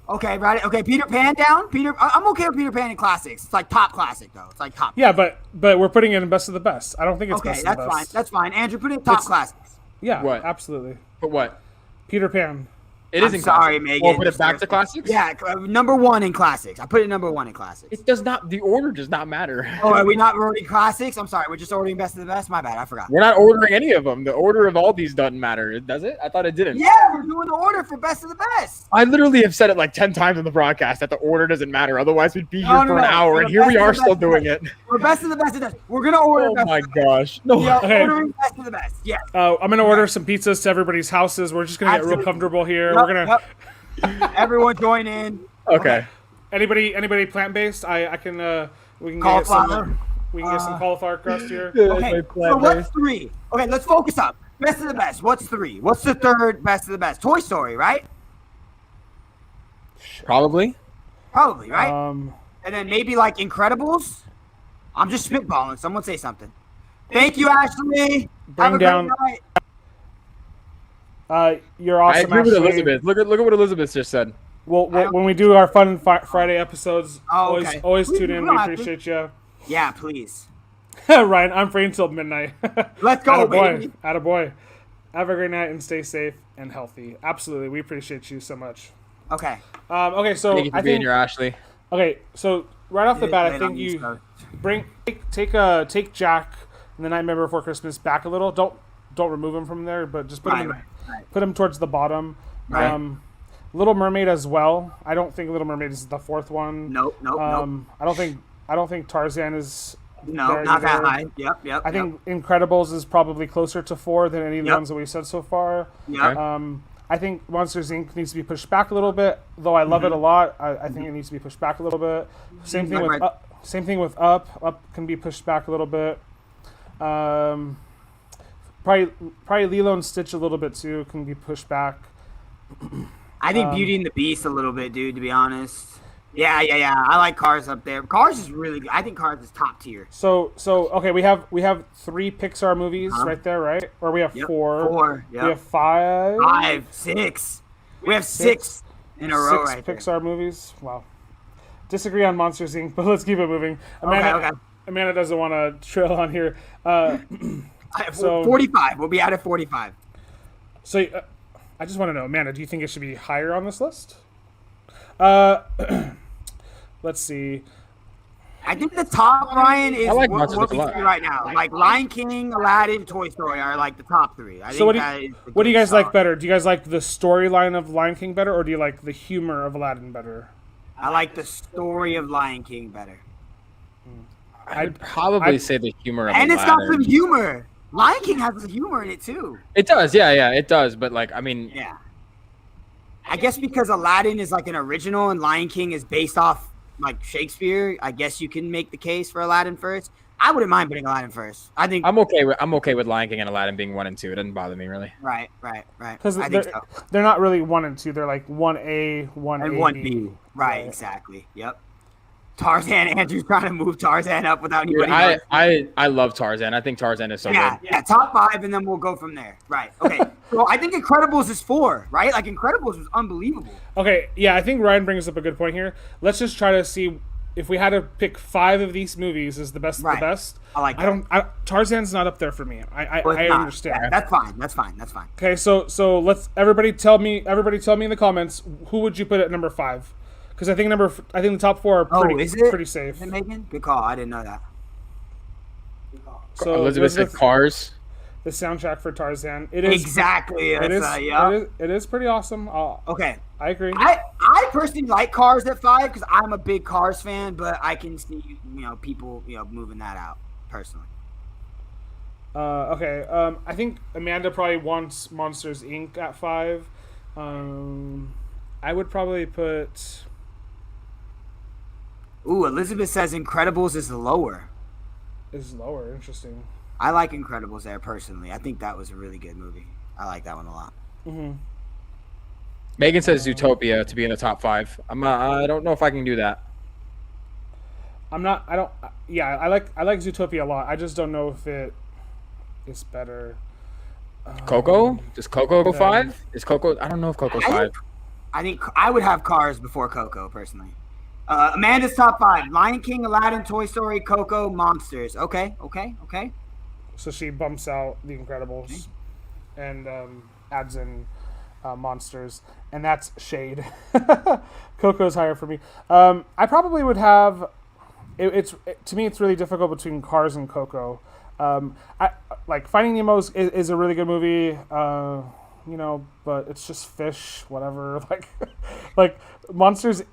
Okay, okay. Peter Pan down. I'm okay with Peter Pan in classics. It's like top classic though. It's like top. Yeah, but we're putting it in best of the best. I don't think it's Okay, best that's of the fine. best. That's fine. Andrew, put it in top classics. Yeah, What? absolutely. But what? Peter Pan. It is I'm in sorry, classics. Megan. Oh, put it back to classics? Yeah, number 1 in classics. I put it number 1 in classics. It does not. The order does not matter. Oh, are we not ordering classics? I'm sorry. We're just ordering best of the best. My bad. I forgot. We're not ordering any of them. The order of all these doesn't matter. Does it? I thought it didn't. Yeah, we're doing the order for best of the best. I literally have said it like 10 times in the broadcast that the order doesn't matter. Otherwise, we'd be here No, for an hour, We're and here we best of are the still best. doing it. We're best of the best of the best. We're gonna order. Oh best my of the best. gosh. No. We are Okay. ordering best of the best. Yes. I'm gonna order some pizzas to everybody's houses. We're just gonna get real Absolutely. comfortable here. Yep, We're gonna. yep. Everyone join in. Okay. Anybody plant based? I can. We can Cauliflower. get some cauliflower crust here. Okay. So what's 3? Okay, let's focus up. Best of the best. What's 3? What's the third best of the best? Toy Story, right? Probably. Probably, right? Um, And then maybe like Incredibles. I'm just spitballing. Someone say something. Thank you, Ashley. Bring Have a down- great night. you're I awesome. agree with Ashley. Elizabeth. Look at what Elizabeth just said. Well, when we do our fun Friday episodes, Oh, okay. always We- tune in. we We don't have to. appreciate you. Yeah, please. Ryan, I'm free until midnight. Let's go, baby. Attaboy. Have a great night and stay safe and healthy. Absolutely, we appreciate you so much. Okay. Okay, so Thank you for I being think here, Ashley. okay, so right off the bat, I Late think on you these folks. take Jack and the Nightmare Before Christmas back a little. Don't remove him from there, but just put him Right. put him towards the bottom. Right. Little Mermaid as well. I don't think Little Mermaid is the 4th one. Nope. I don't think Tarzan is. No, there not that either. high. Yep. I think Incredibles is probably closer to 4 than any of the Yep. ones that we've said so far. Yep. Okay. I think Monsters Inc. needs to be pushed back a little bit, though I love it a lot. I think it needs to be pushed back a little bit. Same thing with Up. Up can be pushed back a little bit. Probably Lilo and Stitch a little bit too can be pushed back. I think Beauty and the Beast a little bit, dude, to be honest. Yeah. I like Cars up there. Cars is really good. I think Cars is top tier. So okay, we have 3 Pixar movies right there, right? Or we have 4. 4. Yep. We have 5. 5, 6. We have 6 in a row right there. 6 Pixar movies. Wow. Disagree on Monsters Inc., but let's keep it moving. Amanda doesn't want to trail on here. So 45. We'll be out at 45. So I just want to know, Amanda, do you think it should be higher on this list? Let's see. I think the top, Ryan, is like what we see right now. Like Lion King, Aladdin, Toy Story are like the top 3. So what do you guys like better? Do you guys like the storyline of Lion King better, or do you like the humor of Aladdin better? I like the story of Lion King better. I'd probably say the humor of and Aladdin. It's got some humor. Lion King has some humor in it too. It does, yeah, it does. But like, I mean, yeah. I guess because Aladdin is like an original and Lion King is based off like Shakespeare, I guess you can make the case for Aladdin first. I wouldn't mind putting Aladdin first. I think I'm okay with Lion King and Aladdin being 1 and 2. It doesn't bother me really. Right. Because they're not really 1 and 2. They're like 1A, 1A, and 1B. Right, exactly. Yep. Tarzan, Andrew's trying to move Tarzan up without anybody. I love Tarzan. I think Tarzan is so good. Yeah, top 5, and then we'll go from there. Right. Okay. So I think Incredibles is 4, right? Like Incredibles was unbelievable. Okay, yeah, I think Ryan brings up a good point here. Let's just try to see if we had to pick 5 of these movies as the best of the best. I like that. Tarzan's not up there for me. I understand. Yeah, that's fine. Okay, so let's everybody tell me in the comments, who would you put at number 5? Because I think the top 4 are pretty safe. Is it Megan? Good call. I didn't know that. So Elizabeth said Cars. The soundtrack for Tarzan. It is exactly. It is pretty awesome. Okay, I agree. I personally like Cars at 5 because I'm a big Cars fan, but I can see people moving that out personally. Okay. I think Amanda probably wants Monsters Inc. at 5. I would probably put. Ooh, Elizabeth says Incredibles is lower. Is lower. Interesting. I like Incredibles there personally. I think that was a really good movie. I like that one a lot. Mm-hmm. Megan says Zootopia to be in the top 5. I don't know if I can do that. Yeah, I like Zootopia a lot. I just don't know if it is better. Coco? Does Coco go 5? Is Coco? I don't know if Coco's 5. I think I would have Cars before Coco personally. Amanda's top 5: Lion King, Aladdin, Toy Story, Coco, Monsters. Okay. So she bumps out The Incredibles and adds in Monsters, and that's shade. Coco's higher for me. I probably would have. To me, it's really difficult between Cars and Coco. I like Finding Nemo is a really good movie. But it's just fish, whatever. Like Monsters,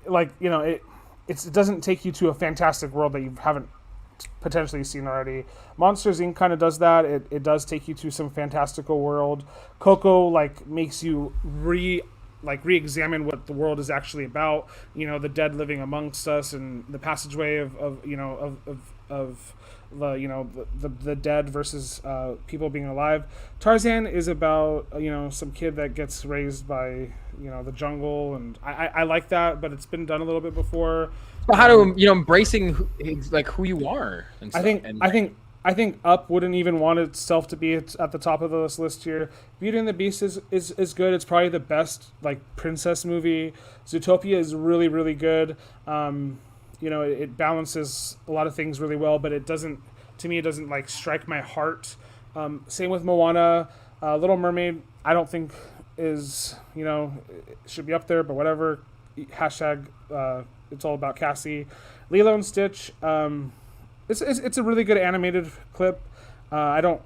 it doesn't take you to a fantastic world that you haven't potentially seen already. Monsters Inc. kind of does that. It does take you to some fantastical world. Coco makes you re-examine what the world is actually about. The dead living amongst us and the passageway of the dead versus people being alive. Tarzan is about some kid that gets raised by the jungle, and I like that, but it's been done a little bit before. But how to embracing who you are. And stuff. I think Up wouldn't even want itself to be at the top of this list here. Beauty and the Beast is good. It's probably the best princess movie. Zootopia is really, really good. It balances a lot of things really well, but it doesn't strike my heart. Same with Moana. Little Mermaid, I don't think is, it should be up there, but whatever. Hashtag, it's all about Cassie. Lilo and Stitch, it's a really good animated clip. And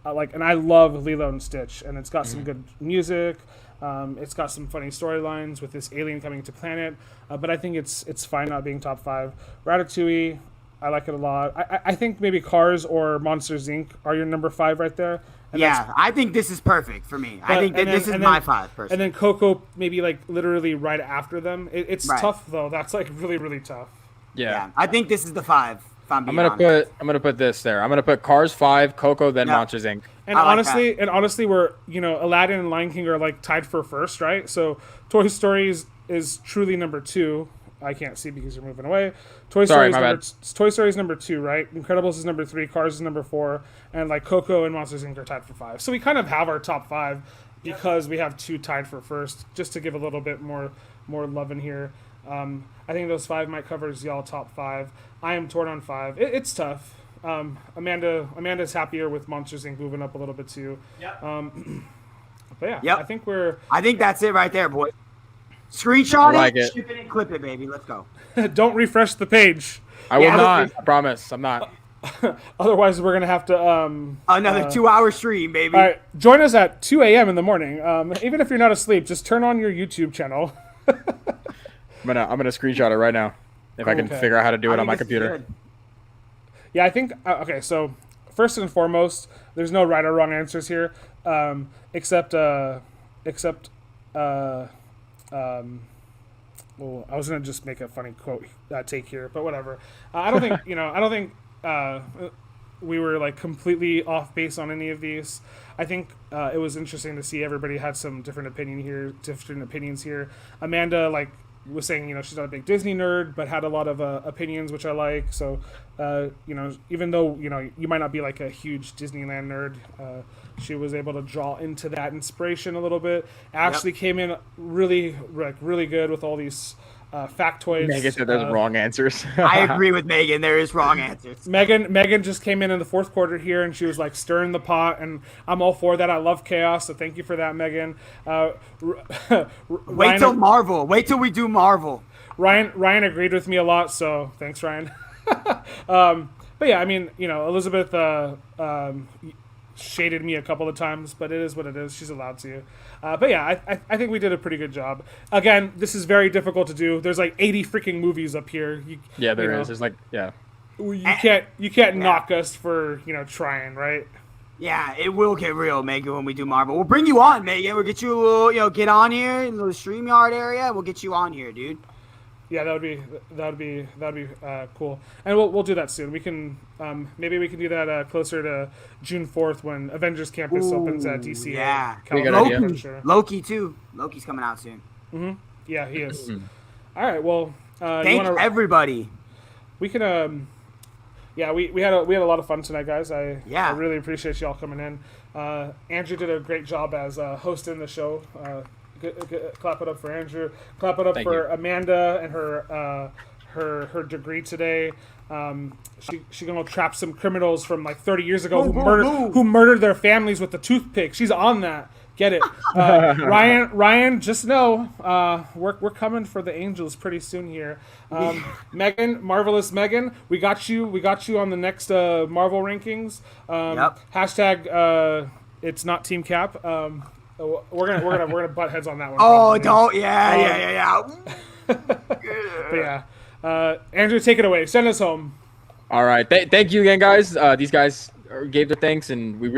I love Lilo and Stitch, and it's got some good music. It's got some funny storylines with this alien coming to planet, but I think it's fine not being top 5. Ratatouille, I like it a lot. I think maybe Cars or Monsters Inc. are your number 5 right there, Yeah, I think this is perfect for me. I think that this is my 5 personally. And then Coco maybe like literally right after them. It's Right. tough though. That's like really, really tough. Yeah, I think this is the 5. If I'm gonna put this there. I'm gonna put Cars 5, Coco, then Monsters Inc. And I like honestly, we're Aladdin and Lion King are like tied for first, right? So Toy Story is truly number 2. I can't see because you're moving away. Toy Story is number 2, right? Incredibles is number 3, Cars is number 4, and like Coco and Monsters Inc. are tied for 5. So we kind of have our top 5 because we have 2 tied for first, just to give a little bit more love in here. I think those 5 might cover y'all top 5. I am torn on 5. It's tough. Amanda's happier with Monsters Inc. moving up a little bit too. But yeah, I think that's it right there, boy. Screenshot it, ship it, and clip it, baby. Let's go. Don't refresh the page. I will not. I promise. I'm not. Otherwise, we're gonna have to another 2-hour stream, baby. All right, join us at 2 a.m. in the morning. Even if you're not asleep, just turn on your YouTube channel. I'm gonna screenshot it right now if I can figure out how to do it on my computer. Yeah, I think okay. So first and foremost, there's no right or wrong answers here, except. Well, I was gonna just make a funny quote take here, but whatever. I don't think I don't think we were like completely off base on any of these. I think it was interesting to see everybody had some different opinions here. Amanda was saying she's not a big Disney nerd, but had a lot of opinions which I like. So even though you might not be like a huge Disneyland nerd, she was able to draw into that inspiration a little bit. Ashley came in really good with all these factoids. Megan said there's wrong answers. I agree with Megan. There is wrong answers. Megan just came in the 4th quarter here, and she was like stirring the pot, and I'm all for that. I love chaos, so thank you for that, Megan. Wait till Marvel. Wait till we do Marvel. Ryan agreed with me a lot, so thanks, Ryan. But yeah, I mean, Elizabeth shaded me a couple of times, but it is what it is. She's allowed to. But yeah, I think we did a pretty good job. Again, this is very difficult to do. There's like 80 freaking movies up here. There is. There's You can't knock us for trying, right? Yeah, it will get real, Megan, when we do Marvel. We'll bring you on, Megan. We'll get you a little, get on here in the StreamYard area. We'll get you on here, dude. Yeah, that would be cool, and we'll do that soon. We can maybe we can do that closer to June 4th when Avengers Campus opens at DC. Yeah, Loki too. Loki's coming out soon. Mm-hmm. Yeah, he is. All right, well, thank everybody. We can yeah, we had a lot of fun tonight, guys. I really appreciate y'all coming in. Andrew did a great job as hosting the show. Clap it up for Andrew. Clap it up for Amanda and her degree today. She gonna trap some criminals from like 30 years ago who murdered their families with a toothpick. She's on that. Get it, Ryan? Just know we're coming for the Angels pretty soon here. Megan, marvelous Megan, we got you on the next Marvel rankings. Hashtag it's not Team Cap. We're gonna butt heads on that one. Oh, don't! Yeah. But yeah, Andrew, take it away. Send us home. All right. Thank you again, guys. These guys gave their thanks, and we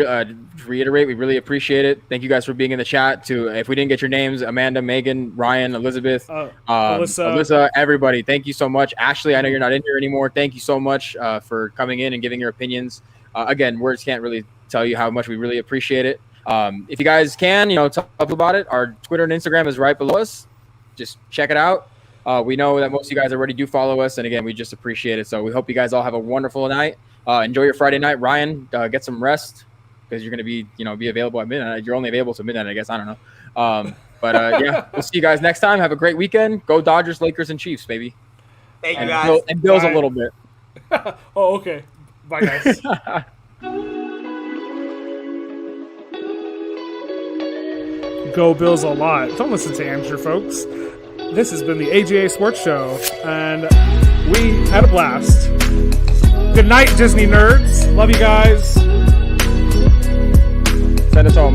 reiterate, we really appreciate it. Thank you guys for being in the chat. If we didn't get your names, Amanda, Megan, Ryan, Elizabeth, Alyssa, everybody, thank you so much. Ashley, I know you're not in here anymore. Thank you so much for coming in and giving your opinions. Again, words can't really tell you how much we really appreciate it. If you guys can, talk about it. Our Twitter and Instagram is right below us. Just check it out. We know that most of you guys already do follow us, and again, we just appreciate it. So we hope you guys all have a wonderful night. Enjoy your Friday night. Ryan, get some rest because you're going to be available at midnight. You're only available to midnight, I guess. I don't know. But yeah, we'll see you guys next time. Have a great weekend. Go Dodgers, Lakers, and Chiefs, baby. Thank you, guys. And Bills a little bit. Oh, okay. Bye, guys. Go Bills a lot. Don't listen to Andrew, folks. This has been the AJA Sports Show, and we had a blast. Good night, Disney nerds. Love you guys. Send us home, man.